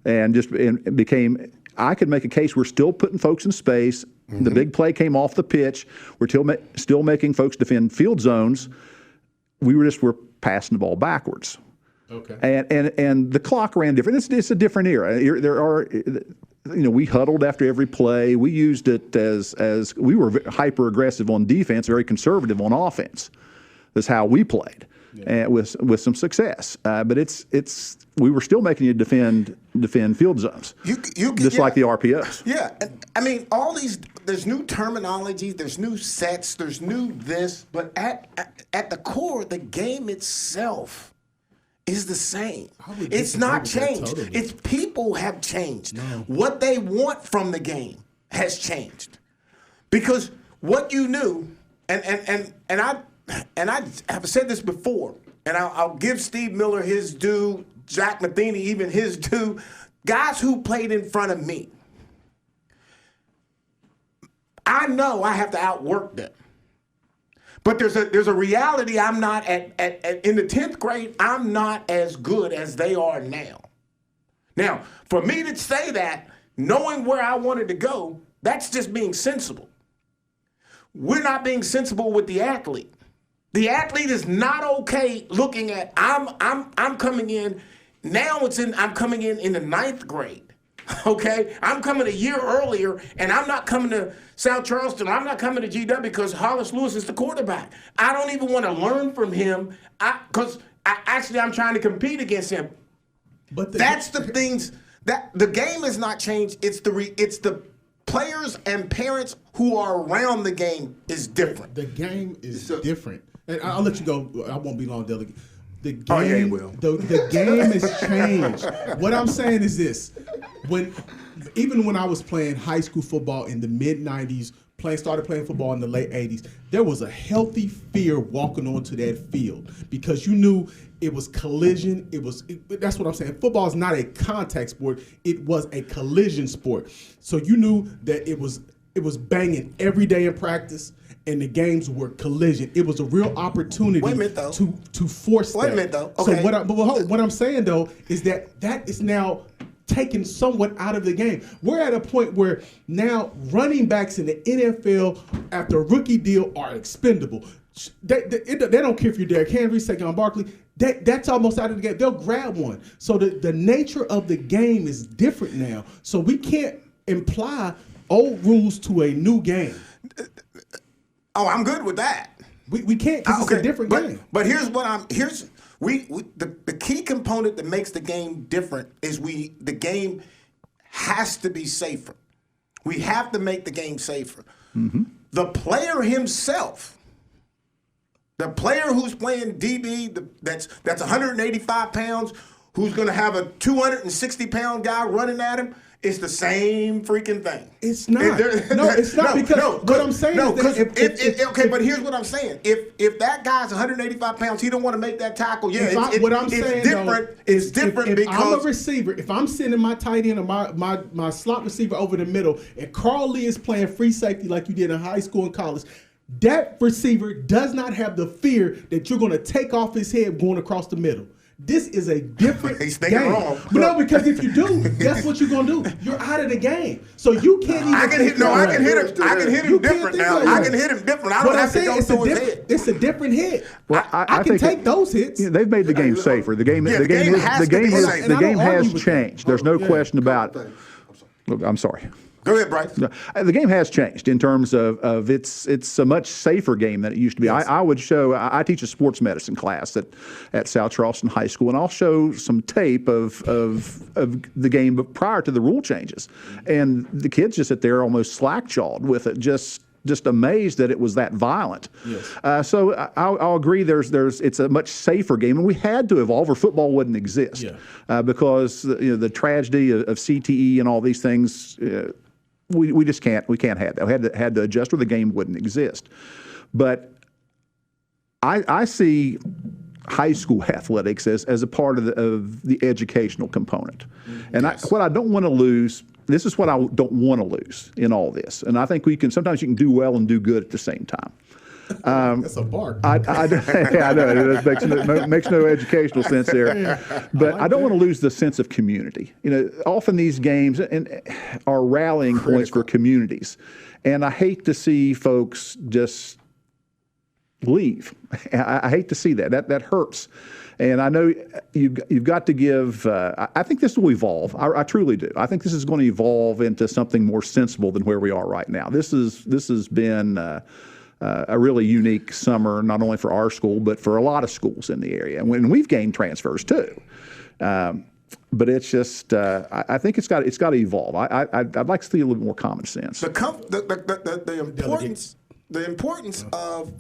and it became. I could make a case we're still putting folks in space. Mm-hmm. The big play came off the pitch. We're still making folks defend field zones. We're passing the ball backwards. Okay. And the clock ran different. It's a different era. We huddled after every play. We used it as we were hyper aggressive on defense, very conservative on offense. That's how we played, and with some success. But we were still making you defend field zones, just like the RPOs. Yeah, I mean, all these. There's new terminology. There's new sets. There's new this. But at the core, the game itself is the same. It's not changed. Totally. It's people have changed. No. What they want from the game has changed. Because what you knew, and I have said this before, and I'll give Steve Miller his due, Jack Matheny even his due, guys who played in front of me. I know I have to outwork them. But there's a reality. I'm not in the 10th grade, I'm not as good as they are now. Now, for me to say that, knowing where I wanted to go, that's just being sensible. We're not being sensible with the athlete. The athlete is not okay looking at I'm coming in now. I'm coming in the 9th grade. Okay, I'm coming a year earlier, and I'm not coming to South Charleston. I'm not coming to GW because Hollis Lewis is the quarterback. I don't even want to learn from him because I'm trying to compete against him. But that's the things that the game has not changed. It's the players and parents who are around the game is different. The game is different, and I'll let you go. I won't be long, Delegate. The game, the game has changed. What I'm saying is this: even when I was playing high school football in the mid-'90s, started playing football in the late 80s, there was a healthy fear walking onto that field because you knew it was collision. That's what I'm saying. Football is not a contact sport. It was a collision sport. So you knew that it was banging every day in practice. And the games were collision. It was a real opportunity to force that. Wait a minute, though. Okay. So what I'm saying, though, is that is now taken somewhat out of the game. We're at a point where now running backs in the NFL after a rookie deal are expendable. They don't care if you're Derrick Henry, Saquon Barkley. That's almost out of the game. They'll grab one. So the nature of the game is different now. So we can't imply old rules to a new game. Oh, I'm good with that. We can't because it's a different game. But the key component that makes the game different is the game has to be safer. We have to make the game safer. Mm-hmm. The player himself, the player who's playing DB, that's 185 pounds, who's going to have a 260-pound guy running at him. It's the same freaking thing. It's not. It's not because what I'm saying is okay, but here's what I'm saying. If that guy's 185 pounds, he don't want to make that tackle. Yeah, it's different because I'm a receiver. If I'm sending my tight end or my slot receiver over the middle, and Carl Lee is playing free safety like you did in high school and college, that receiver does not have the fear that you're going to take off his head going across the middle. This is a different He's thinking game. Wrong. But no, because if you do, that's what you're gonna do. You're out of the game. So you can't even. I can hit him different now. I can hit him different. I don't have to go through his head. It's a different hit. Well, I can take those hits. They've made the game safer. The game has changed. There's no question about it. Look, I'm sorry. Go ahead, Bryce. The game has changed in terms of it's a much safer game than it used to be. Yes. I teach a sports medicine class at South Charleston High School, and I'll show some tape of the game prior to the rule changes, and the kids just sit there almost slack-jawed with it, just amazed that it was that violent. Yes. So I'll agree. It's a much safer game, and we had to evolve, or football wouldn't exist. Yeah. Because the tragedy of CTE and all these things. We just can't have that. We had to adjust, or the game wouldn't exist. But I see high school athletics as a part of the educational component. And what I don't want to lose, this is what I don't want to lose in all this. And I think sometimes you can do well and do good at the same time. That's a bark. I know it makes no educational sense there, but I don't want to lose the sense of community. Often these games are rallying points for communities, and I hate to see folks just leave. I hate to see that. That hurts. And I know you've got to give. I think this will evolve. I truly do. I think this is going to evolve into something more sensible than where we are right now. This has been a really unique summer, not only for our school but for a lot of schools in the area. And we've gained transfers too. But it's just. I think it's got to evolve. I'd like to see a little more common sense. The importance of,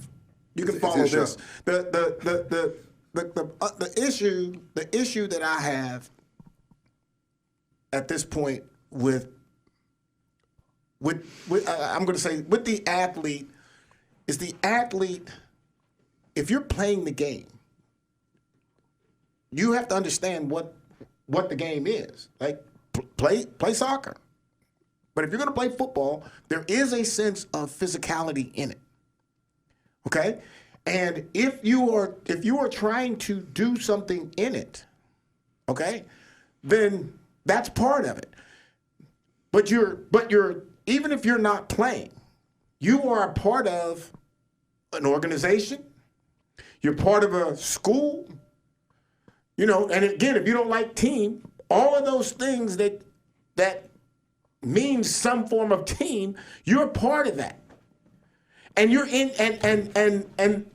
you can follow this. The issue that I have at this point with I'm going to say with the athlete is the athlete. If you're playing the game, you have to understand what the game is. Like play soccer, but if you're going to play football, there is a sense of physicality in it. Okay. And if you are trying to do something in it, okay, then that's part of it. But you're even if you're not playing, you are a part of an organization. You're part of a school. And again, if you don't like team, all of those things that means some form of team, you're a part of that. And you're in and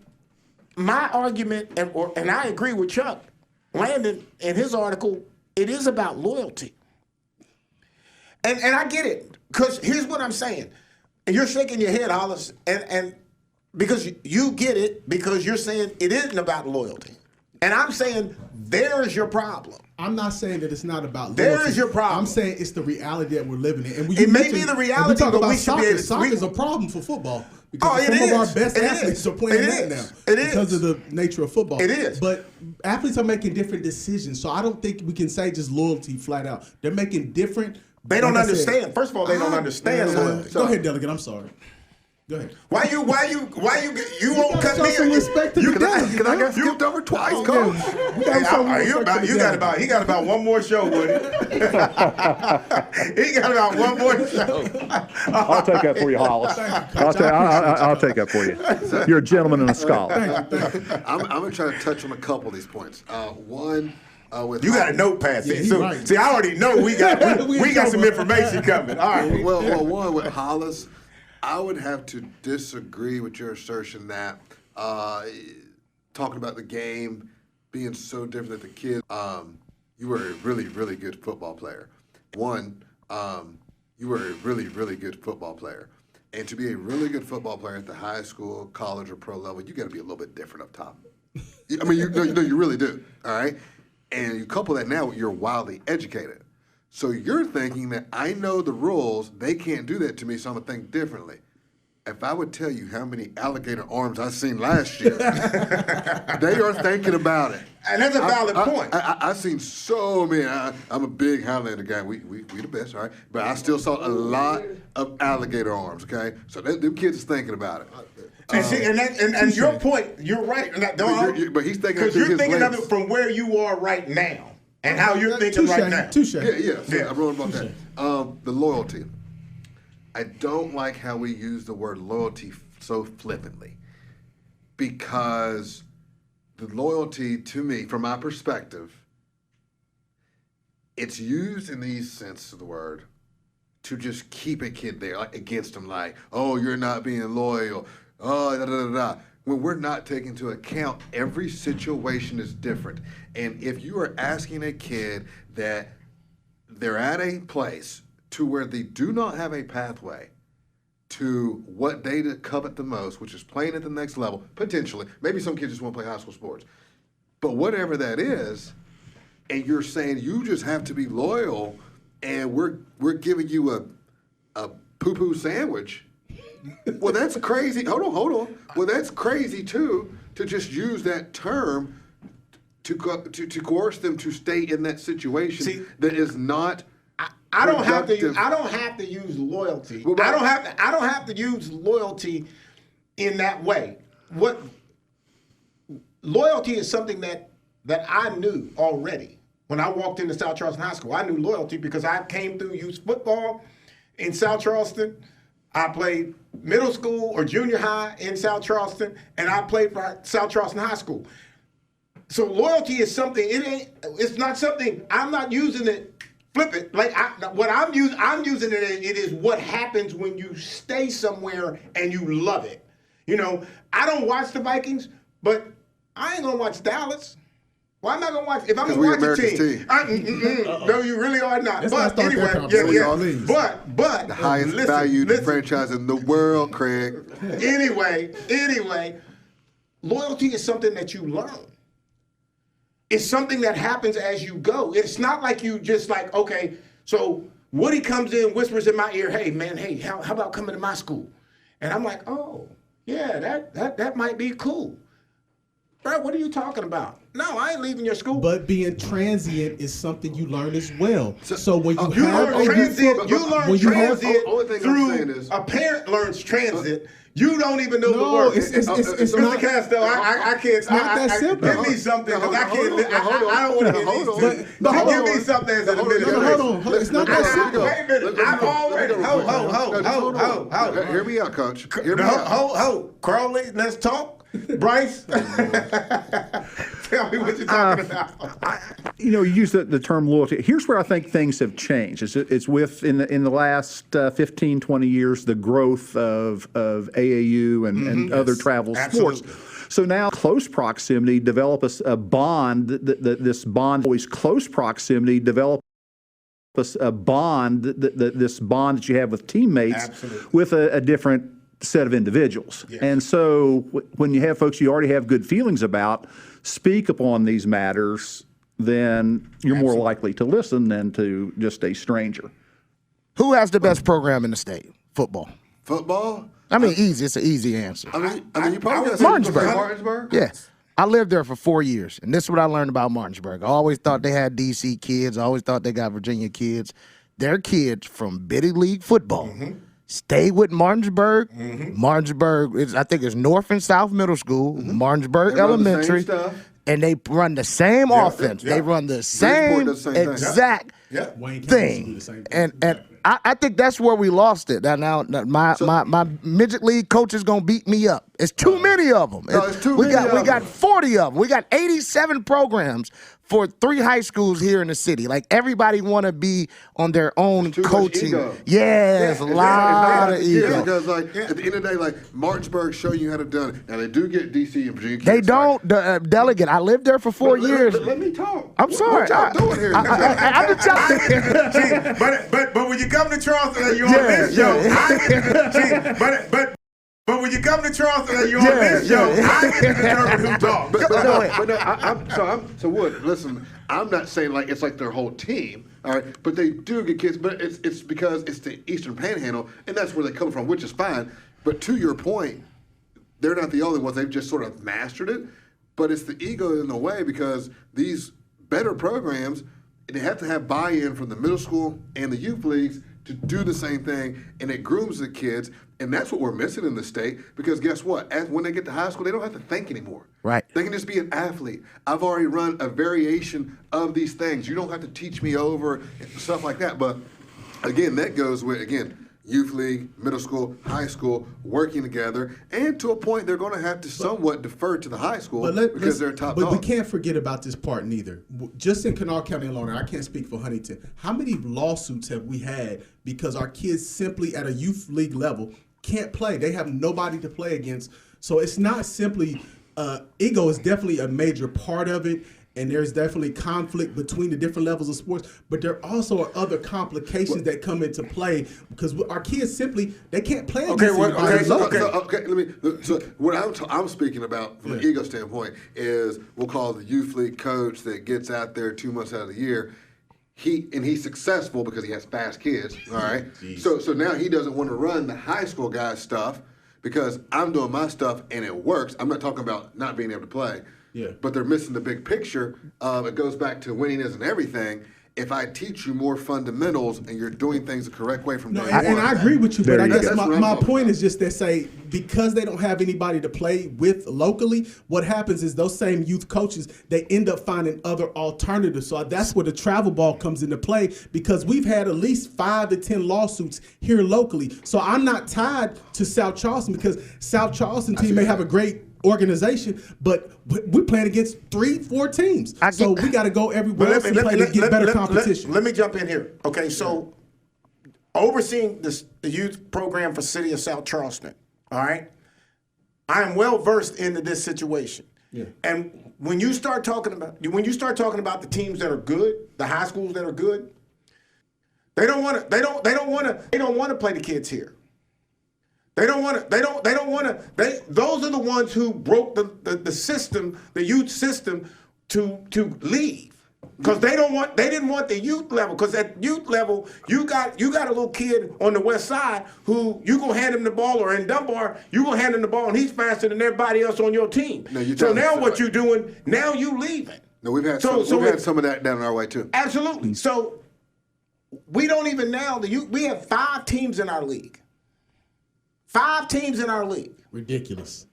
my argument, and I agree with Chuck Landon in his article, it is about loyalty. And I get it, because here's what I'm saying. And you're shaking your head, Hollis, and because you get it, because you're saying it isn't about loyalty. And I'm saying there's your problem. I'm not saying that it's not about loyalty. There is your problem. I'm saying it's the reality that we're living in. And it may be the reality, but we should be able to. Soccer is a problem for football. Because some of our best athletes are playing that now. Because of the nature of football. It is. But athletes are making different decisions. So I don't think we can say just loyalty flat out. They're making different. They don't understand. First of all, they don't understand loyalty. Go ahead, Delegate. I'm sorry. Go ahead. Why you won't cut me? Some respect to the game. Because I got skipped over twice, Coach. He got about one more show, Woody. He got about one more show. I'll take that for you, Hollis. I'll take that for you. You're a gentleman and a scholar. Thank you. I'm going to try to touch on a couple of these points. One. You got a notepad. See, I already know we got some information coming. All right. Well, one with Hollis, I would have to disagree with your assertion that talking about the game being so different than the kids. You were a really, really good football player. You were a really, really good football player. And to be a really good football player at the high school, college, or pro level, you got to be a little bit different up top. I mean, you really do. All right. And you couple that now with you're wildly educated. So you're thinking that I know the rules, they can't do that to me, so I'm going to think differently. If I would tell you how many alligator arms I seen last year, they are thinking about it. And that's a valid point. I've seen so many. I'm a big Highlander guy. We the best, all right? But I still saw a lot of alligator arms, okay? So them kids is thinking about it. And your point, you're right. But he's thinking because you're thinking of it from where you are right now and how you're thinking right now. Yeah. I wrote about that. The loyalty. I don't like how we use the word loyalty so flippantly, because the loyalty to me, from my perspective, it's used in the sense of the word to just keep a kid there, like against them, like, oh, you're not being loyal. Oh, da. When we're not taking into account every situation is different. And if you are asking a kid that they're at a place to where they do not have a pathway to what they covet the most, which is playing at the next level, potentially. Maybe some kids just want to play high school sports. But whatever that is, and you're saying you just have to be loyal, and we're giving you a poo-poo sandwich. Well, that's crazy. Hold on. Well, that's crazy, too, to just use that term to coerce them to stay in that situation that is not. I don't have to use loyalty. Well, I don't have to use loyalty in that way. What loyalty is something that I knew already when I walked into South Charleston High School. I knew loyalty because I came through youth football in South Charleston. I played middle school or junior high in South Charleston, and I played for South Charleston High School. So loyalty is something. It's not something. I'm not using it. Flip it. I'm using it. It is what happens when you stay somewhere and you love it. You know, I don't watch the Vikings, but I ain't gonna watch Dallas. Why am I gonna watch? If I'm gonna watch a team, no, you really are not. Let's but not start anyway, but The highest valued franchise in the world, Craig. Anyway, loyalty is something that you learn. It's something that happens as you go. It's not like you just like, okay, so Woody comes in, whispers in my ear, hey, man, how about coming to my school? And I'm like, oh, yeah, that might be cool. Bro, what are you talking about? No, I ain't leaving your school. But being transient is something you learn as well. So when you learn transit through is, a parent learns transit. You don't even know the word. It's Mr. not, Casto, I can't. It's not that simple. Give me something because I can't. I don't want to get these two. Give me something as an administrator. Hold on. It's not that simple. Wait a minute. I'm already. Ho. Hear me out, Coach. Hear me out. Ho. Crowley, let's talk. Bryce, tell me what you're talking about. You use the term loyalty. Here's where I think things have changed. It's with in the last 15, 20 years, the growth of AAU and other travel sports. So now close proximity develop a bond. This bond always close proximity develop a bond. This bond that you have with teammates with a different set of individuals. Yes. And so when you have folks you already have good feelings about speak upon these matters, then you're more likely to listen than to just a stranger. Who has the best program in the state? Football. I mean, easy. It's an easy answer. I mean, you probably Martinsburg. Yes. I lived there for 4 years, and this is what I learned about Martinsburg. I always thought they had D.C. kids. I always thought they got Virginia kids. They're kids from Biddy League football. Stay with Martinsburg. Martinsburg, I think it's North and South Middle School, Martinsburg Elementary, and they run the same offense. They run the same exact thing. And I think that's where we lost it. Now my midget league coach is gonna beat me up. It's too many of them. We got 40 of them. We got 87 programs for 3 high schools here in the city. Like, everybody want to be on their own coaching. Yes, a lot of ego. Because, at the end of the day, Martinsburg showing you how to do it. Now, they do get D.C. and Virginia kids. They don't. Delegate, I lived there for 4 years. Let me talk. I'm sorry. What y'all doing here? I'm just telling But when you come to Charleston and you're on this show, But when you come to Charleston and you're on this show, I get to determine who talks. So Wood, listen, I'm not saying it's like their whole team, all right? But they do get kids, but it's because it's the Eastern Panhandle, and that's where they come from, which is fine. But to your point, they're not the only ones. They've just sort of mastered it. But it's the ego in the way, because these better programs, they have to have buy-in from the middle school and the youth leagues to do the same thing, and it grooms the kids. And that's what we're missing in the state, because guess what? When they get to high school, they don't have to think anymore. Right. They can just be an athlete. I've already run a variation of these things. You don't have to teach me over and stuff like that. But again, that goes with, youth league, middle school, high school, working together. And to a point, they're going to have to somewhat defer to the high school because they're top dog. But we can't forget about this part neither. Just in Kanawha County alone, I can't speak for Huntington, how many lawsuits have we had because our kids simply at a youth league level can't play? They have nobody to play against. So it's not simply ego is definitely a major part of it, and there's definitely conflict between the different levels of sports, but there also are other complications that come into play because our kids simply they can't play against So what I'm speaking about from an ego standpoint is we'll call the youth league coach that gets out there 2 months out of the year. He's successful because he has fast kids, all right? So now he doesn't want to run the high school guys stuff because I'm doing my stuff and it works. I'm not talking about not being able to play. Yeah. but they're missing the big picture. It goes back to winning isn't everything. If I teach you more fundamentals and you're doing things the correct way from day one. And I agree with you, but I guess That's what I'm my talking point about. is just that say because they don't have anybody to play with locally, what happens is those same youth coaches, they end up finding other alternatives. So that's where the travel ball comes into play because we've had at least 5 to 10 lawsuits here locally. So I'm not tied to South Charleston because South Charleston team may have a great organization, but we're playing against 3-4 teams. So we got to go everywhere else and play to get better competition. Let me jump in here. Okay, so overseeing the youth program for City of South Charleston, all right, I am well versed into this situation. Yeah. And when you start talking about the teams that are good, the high schools that are good, they don't want to play the kids here. Those are the ones who broke the system, the youth system, to leave. Because they didn't want the youth level. Because at youth level, you got a little kid on the west side who you gonna hand him the ball, or in Dunbar, you gonna hand him the ball and he's faster than everybody else on your team. No, so now what you doing, now you leaving. No, we've had some of that down our way too. Absolutely. So we don't even now, we have 5 teams in our league. 5 teams in our league. Ridiculous.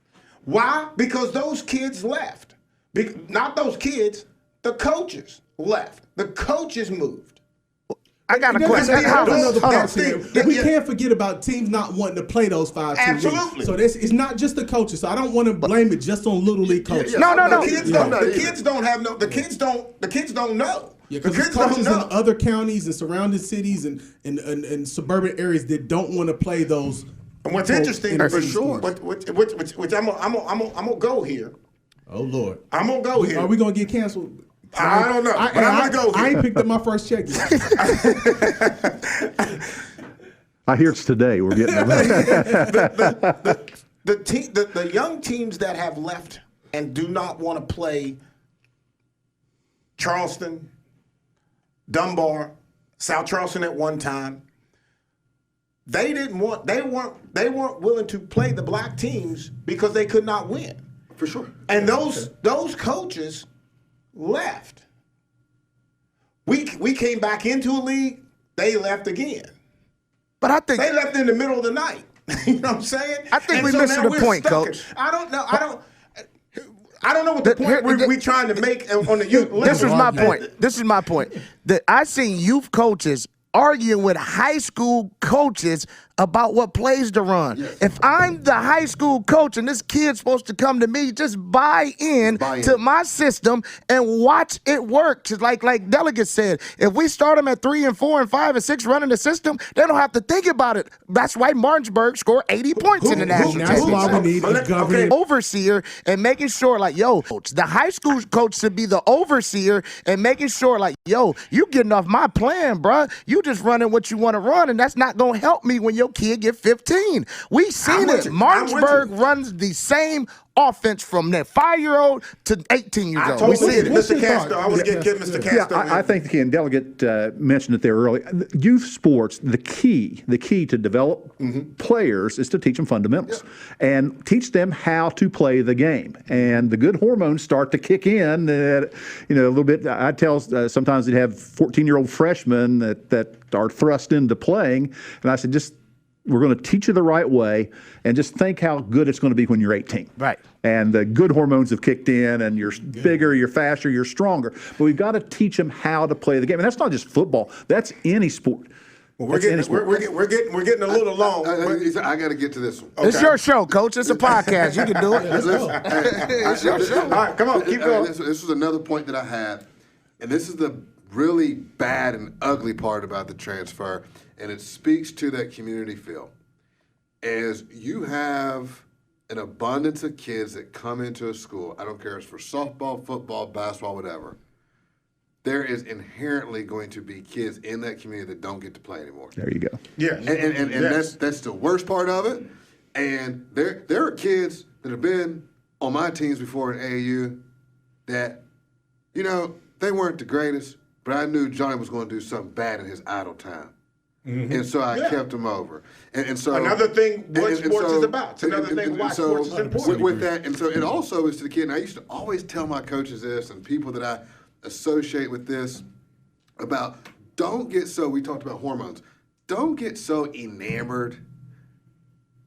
Why? Because those kids left. Not those kids, the coaches left. The coaches moved. I got a question. We can't forget about teams not wanting to play those 5 teams. Absolutely. So it's not just the coaches. So I don't want to blame it just on little league coaches. No. The kids don't know. Yeah, because there's coaches in other counties and surrounding cities and suburban areas that don't want to play those. And what's interesting, for sure, which I'm gonna go here. Oh Lord, I'm gonna go here. Are we gonna get canceled? I don't know, but I'm gonna go here. I ain't picked up my first check yet. I hear it's today. We're getting the young teams that have left and do not want to play Charleston, Dunbar, South Charleston at one time. They weren't willing to play the black teams because they could not win. For sure. And those coaches left. We came back into a league, they left again. But I think they left in the middle of the night. You know what I'm saying? I think we're missing the point, Coach. I don't know what the point we're trying to make on the youth level. This is my point. That I seen youth coaches arguing with high school coaches about what plays to run. Yes. If I'm the high school coach and this kid's supposed to come to me, just buy in to my system and watch it work. Just like Delegate said, if we start them at 3 and 4 and 5 and 6 running the system, they don't have to think about it. That's why Martinsburg scored 80 points in the national championship. That's why we need a governing overseer and making sure, the high school coach should be the overseer and making sure, you getting off my plan, bruh. You just running what you want to run, and that's not going to help me when your kid get 15. We seen it. Martinsburg runs the same offense from that 5-year-old to 18-year-old. We see it. Mr. Casto, I want to get Mr. Casto. I think the Delegate mentioned it there earlier. Youth sports, the key to develop players is to teach them fundamentals and teach them how to play the game. And the good hormones start to kick in. A little bit. I tell sometimes they have 14-year-old freshmen that are thrust into playing, and I said we're going to teach you the right way, and just think how good it's going to be when you're 18. Right. And the good hormones have kicked in, and you're bigger, you're faster, you're stronger. But we've got to teach them how to play the game, and that's not just football. That's any sport. Well, we're getting a little long. I got to get to this one. Okay. It's your show, Coach. It's a podcast. You can do it. It's your show. All right, come on, keep going. This was another point that I had, and this is the really bad and ugly part about the transfer, and it speaks to that community feel, is you have an abundance of kids that come into a school. I don't care if it's for softball, football, basketball, whatever. There is inherently going to be kids in that community that don't get to play anymore. There you go. Yeah, and that's the worst part of it. And there are kids that have been on my teams before in AAU that, they weren't the greatest, but I knew Johnny was going to do something bad in his idle time. And so I kept him over. And so another thing what sports is about. It's another thing why sports is important. With that, and so it also is to the kid, and I used to always tell my coaches this and people that I associate with this about we talked about hormones, don't get so enamored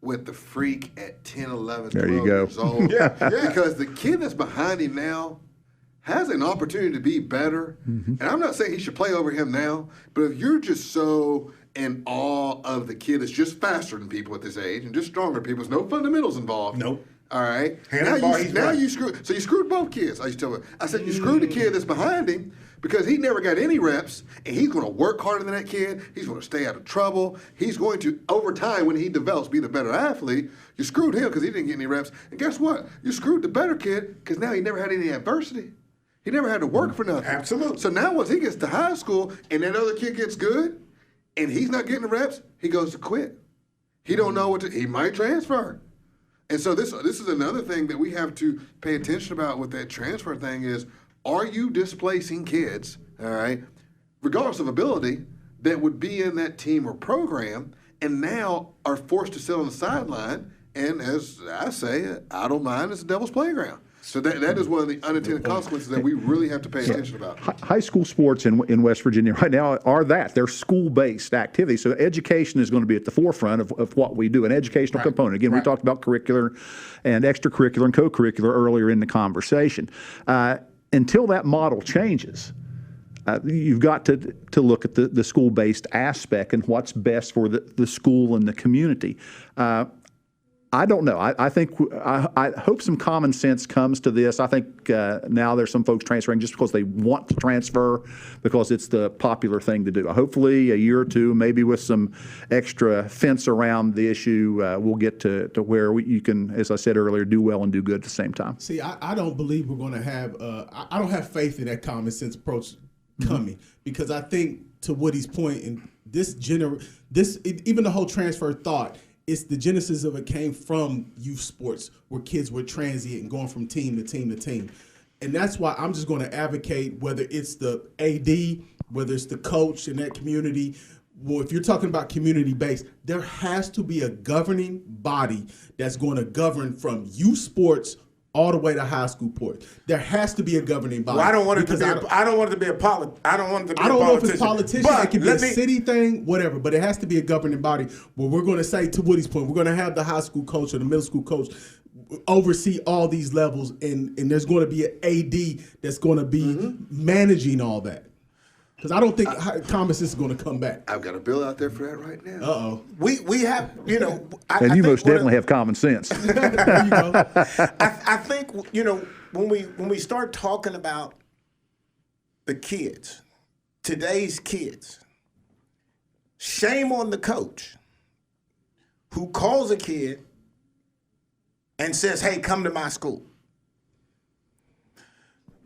with the freak at 10, 11, 12 years old. Because the kid that's behind him now has an opportunity to be better. And I'm not saying he should play over him now, but if you're just so in awe of the kid that's just faster than people at this age and just stronger people, there's no fundamentals involved. Nope. All right. Now you screwed. So you screwed both kids. I used to tell him. I said you screwed the kid that's behind him because he never got any reps, and he's going to work harder than that kid. He's going to stay out of trouble. He's going to, over time, when he develops, be the better athlete. You screwed him because he didn't get any reps. And guess what? You screwed the better kid because now he never had any adversity. He never had to work for nothing. Absolutely. So now once he gets to high school and that other kid gets good and he's not getting the reps, he goes to quit. He don't know he might transfer. And so this is another thing that we have to pay attention about with that transfer thing is, are you displacing kids, all right, regardless of ability, that would be in that team or program and now are forced to sit on the sideline, and as I say, idle mind is the devil's playground. So that is one of the unintended consequences that we really have to pay attention about. High school sports in West Virginia right now are they're school-based activities. So education is going to be at the forefront of what we do, an educational component. Again, we talked about curricular and extracurricular and co-curricular earlier in the conversation. Until that model changes, you've got to look at the school-based aspect and what's best for the school and the community. I don't know. I hope some common sense comes to this. I think now there's some folks transferring just because they want to transfer because it's the popular thing to do. Hopefully a year or two, maybe with some extra fence around the issue, we'll get to where you can, as I said earlier, do well and do good at the same time. See, I don't believe we're going to have I don't have faith in that common sense approach coming because I think to Woody's point, and even the whole transfer thought, it's the genesis of it came from youth sports where kids were transient and going from team to team to team. And that's why I'm just going to advocate whether it's the AD, whether it's the coach in that community. Well, if you're talking about community-based, there has to be a governing body that's going to govern from youth sports all the way to high school sports. There has to be a governing body. Well, I don't want it to be. I don't want it to be a politician. I don't know if it's politician. It can be a city thing, whatever. But it has to be a governing body where we're going to say, to Woody's point, we're going to have the high school coach or the middle school coach oversee all these levels, and there's going to be an AD that's going to be managing all that. Because I don't think common sense is going to come back. I've got a bill out there for that right now. Uh-oh. We have, and you most definitely have common sense. There you go. I think, when we start talking about the kids, today's kids, shame on the coach who calls a kid and says, hey, come to my school.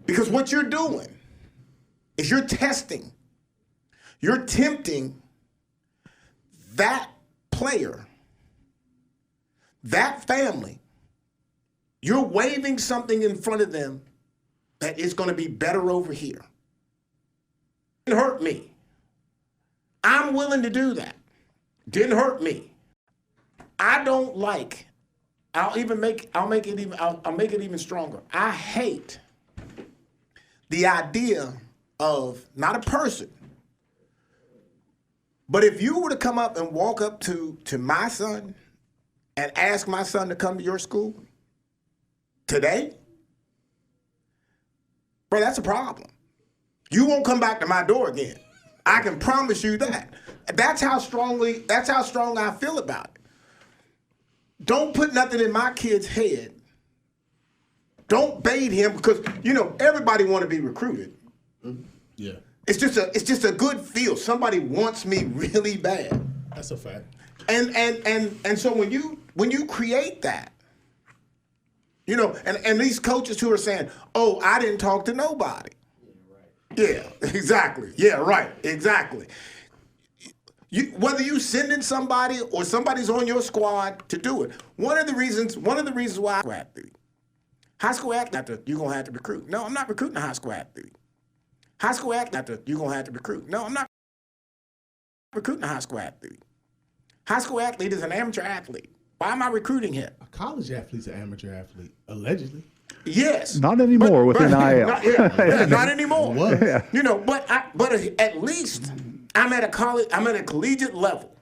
Because what you're doing is you're testing, you're tempting that player, that family. You're waving something in front of them that is going to be better over here. It didn't hurt me. I'm willing to do that. Didn't hurt me. I don't like. I'll make it even stronger. I hate the idea of not a person, but if you were to come up and walk up to my son and ask my son to come to your school today, bro, that's a problem. You won't come back to my door again. I can promise you that. That's how strong I feel about it. Don't put nothing in my kid's head. Don't bait him because everybody want to be recruited. Yeah. It's just a good feel. Somebody wants me really bad. That's a fact. And so when you create that, and these coaches who are saying, "Oh, I didn't talk to nobody." Yeah, exactly. Yeah, right. Exactly. Whether you sending somebody or somebody's on your squad to do it. One of the reasons why high school athlete, you're gonna have to recruit. No, I'm not recruiting a high school athlete. High school athlete, you're gonna have to recruit. No, I'm not recruiting a high school athlete? High school athlete is an amateur athlete. Why am I recruiting him? A college athlete's an amateur athlete, allegedly. Yes. Not anymore with NIL. Not anymore. Was. You know, but at least I'm at a collegiate level.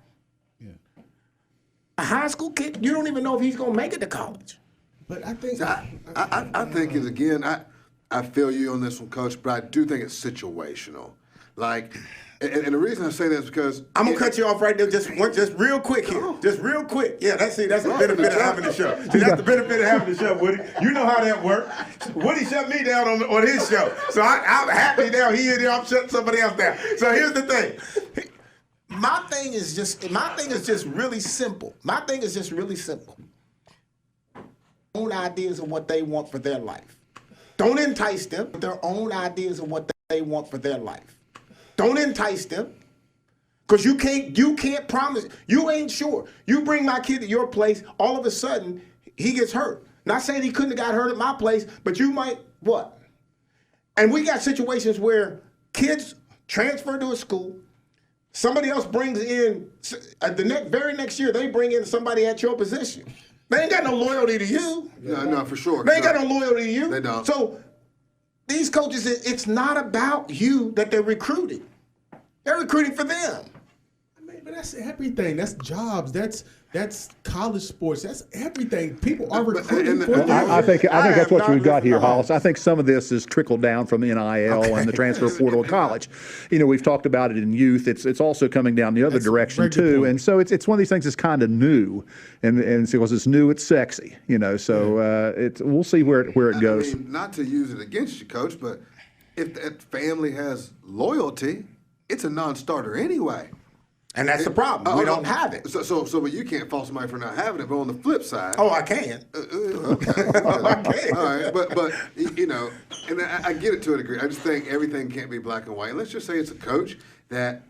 Yeah. A high school kid, you don't even know if he's going to make it to college. But I think I think is again, I feel you on this one, Coach, but I do think it's situational. Like, and the reason I say that is because I'm gonna cut you off right there, just real quick here, just real quick. Yeah, that's the benefit of having the show. See, that's the benefit of having the show, Woody. You know how that works. Woody shut me down on his show, so I'm happy now. I'm shutting somebody else down. So here's the thing. My thing is just really simple. Own ideas of what they want for their life. Don't entice them with their own ideas of what they want for their life. Don't entice them, because you can't promise. You ain't sure. You bring my kid to your place, all of a sudden he gets hurt. Not saying he couldn't have got hurt at my place, but you might what? And we got situations where kids transfer to a school, somebody else brings in the very next year they bring in somebody at your position. They ain't got no loyalty to you. No, for sure. They ain't got no loyalty to you. They don't. So these coaches, it's not about you that they're recruiting. They're recruiting for them. I mean, but that's everything. That's jobs. That's college sports. That's everything. People are recruiting for them. I think that's what we've got here, Hollis. I think some of this is trickled down from NIL and the transfer portal of college. You know, we've talked about it in youth. It's also coming down the other direction too. And so it's one of these things that's kind of new, and because it's new, it's sexy. You know, so we'll see where it goes. I mean, not to use it against you, Coach, but if that family has loyalty, it's a non-starter anyway. And that's the problem. We don't have it. But you can't fault somebody for not having it. But on the flip side, I can. Okay. I can. All right, but you know, and I get it to a degree. I just think everything can't be black and white. And let's just say it's a coach that,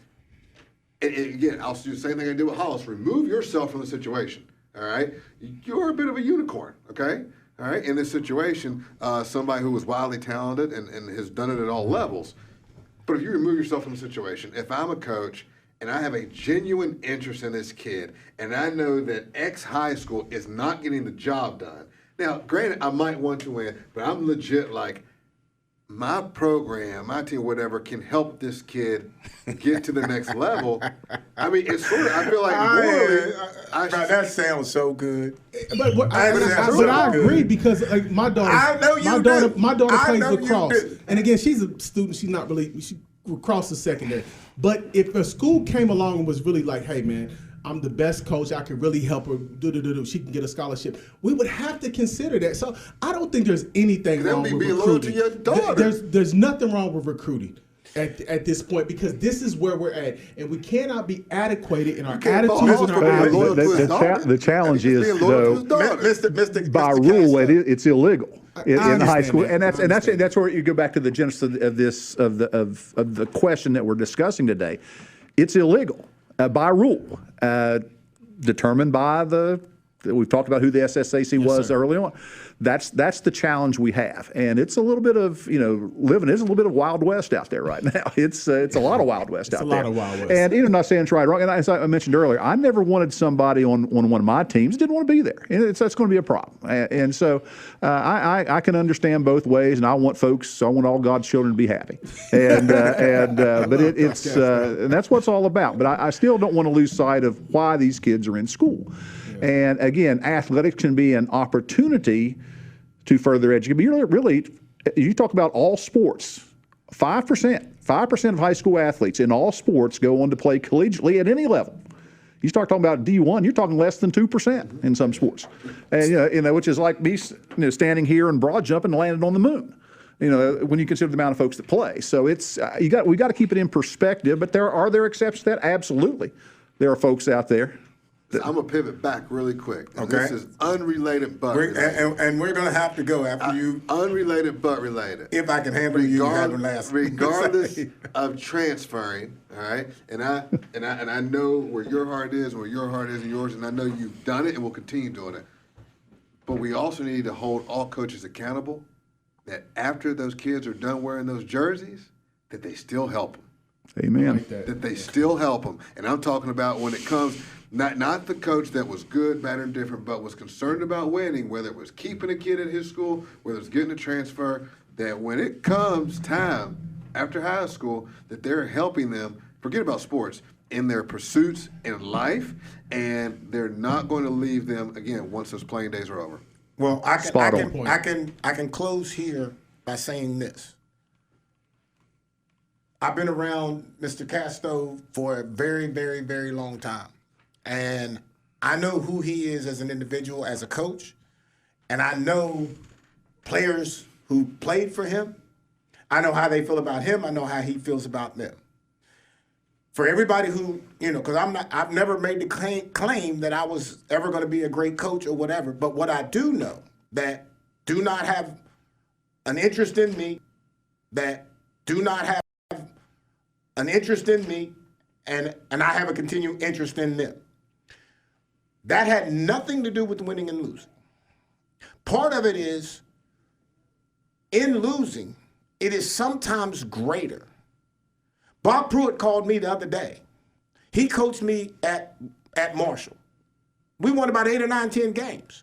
and again, I'll do the same thing I did with Hollis. Remove yourself from the situation. All right, you're a bit of a unicorn. Okay. All right. In this situation, somebody who was wildly talented and has done it at all levels. But if you remove yourself from the situation, if I'm a coach and I have a genuine interest in this kid, and I know that X high school is not getting the job done. Now, granted, I might want to win, but I'm legit like, my program, my team, whatever, can help this kid get to the next level. I mean, it's sort of, I feel like morally, that sounds so good. But I agree, because like my daughter plays lacrosse, and again, she's a student. She's not really across the secondary. But if a school came along and was really like, hey man, I'm the best coach, I can really help her, she can get a scholarship, we would have to consider that. So I don't think there's anything wrong with recruiting. Loyal to your daughter. There's nothing wrong with recruiting at this point, because this is where we're at, and we cannot be adequated in our attitudes and our attitudes. The challenge is, though, by rule, it's illegal in high school, and that's where you go back to the genesis of the question that we're discussing today. It's illegal by rule, determined by we've talked about who the SSAC was early on. That's the challenge we have, and it's a little bit of living is a little bit of Wild West out there right now. It's a lot of Wild West out there. It's a lot of Wild West. And I'm not saying it's right or wrong. And as I mentioned earlier, I never wanted somebody on one of my teams didn't want to be there, and that's going to be a problem. And so I can understand both ways, and I want all God's children to be happy, and but and that's what it's all about. But I still don't want to lose sight of why these kids are in school. And again, athletics can be an opportunity to further educate. But really, you talk about all sports, 5% of high school athletes in all sports go on to play collegiately at any level. You start talking about D1, you're talking less than 2% in some sports, and which is like me, standing here and broad jumping and landing on the moon. When you consider the amount of folks that play. So it's we got to keep it in perspective. But are there exceptions to that? Absolutely, there are folks out there. I'm going to pivot back really quick. And Okay. This is unrelated but related. And we're going to have to go after you. Unrelated but related. If I can handle you having last. Regardless of transferring, all right? And I know where your heart is and where your heart is and yours, and I know you've done it and will continue doing it. But we also need to hold all coaches accountable that after those kids are done wearing those jerseys, that they still help them. Amen. that they still help them. And I'm talking about when it comes, not the coach that was good, bad, or different, but was concerned about winning, whether it was keeping a kid at his school, whether it was getting a transfer, that when it comes time after high school, that they're helping them, forget about sports, in their pursuits in life, and they're not going to leave them, again, once those playing days are over. Well, I can close here by saying this. I've been around Mr. Casto for a very, very, very long time. And I know who he is as an individual, as a coach. And I know players who played for him. I know how they feel about him. I know how he feels about them. For everybody who, because I've never made the claim that I was ever going to be a great coach or whatever. But what I do know, that do not have an interest in me, that do not have an interest in me, and I have a continued interest in them. That had nothing to do with winning and losing. Part of it is, in losing, it is sometimes greater. Bob Pruitt called me the other day. He coached me at Marshall. We won about 8 or 9, 10 games.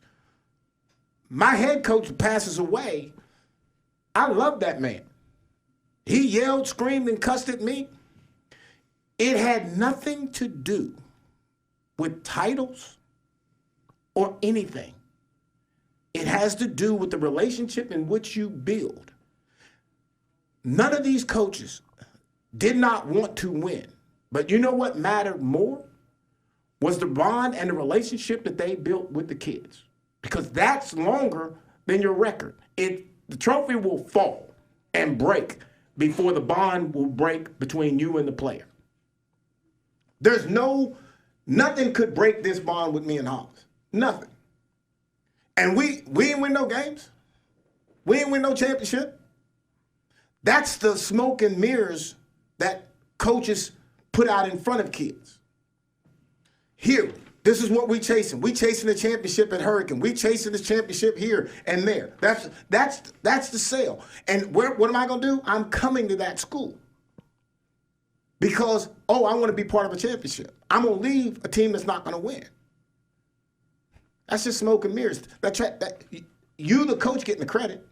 My head coach passes away. I love that man. He yelled, screamed, and cussed at me. It had nothing to do with titles or anything. It has to do with the relationship in which you build. None of these coaches did not want to win. But you know what mattered more? Was the bond and the relationship that they built with the kids. Because that's longer than your record. The trophy will fall and break before the bond will break between you and the player. There's nothing could break this bond with me and Hollis. Nothing. And we didn't win no games. We didn't win no championship. That's the smoke and mirrors that coaches put out in front of kids. Here, this is what we chasing. We chasing the championship at Hurricane. We chasing the championship here and there. That's the sale. And what am I going to do? I'm coming to that school. Because, I want to be part of a championship. I'm going to leave a team that's not going to win. That's just smoke and mirrors. You, the coach, getting the credit.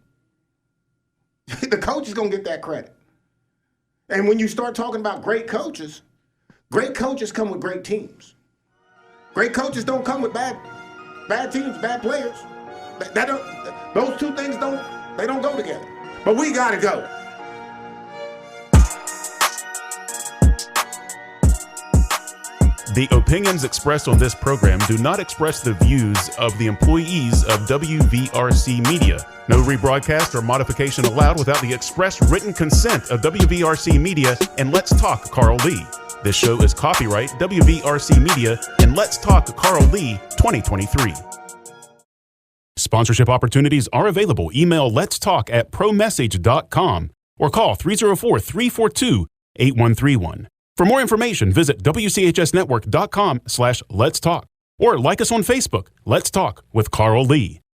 The coach is going to get that credit. And when you start talking about great coaches come with great teams. Great coaches don't come with bad teams, bad players. Those two things don't go together. But we got to go. The opinions expressed on this program do not express the views of the employees of WVRC Media. No rebroadcast or modification allowed without the express written consent of WVRC Media and Let's Talk Carl Lee. This show is copyright WVRC Media and Let's Talk Carl Lee 2023. Sponsorship opportunities are available. Email letstalk@promessage.com or call 304-342-8131. For more information, visit WCHSnetwork.com/Let's Talk or like us on Facebook, Let's Talk with Carl Lee.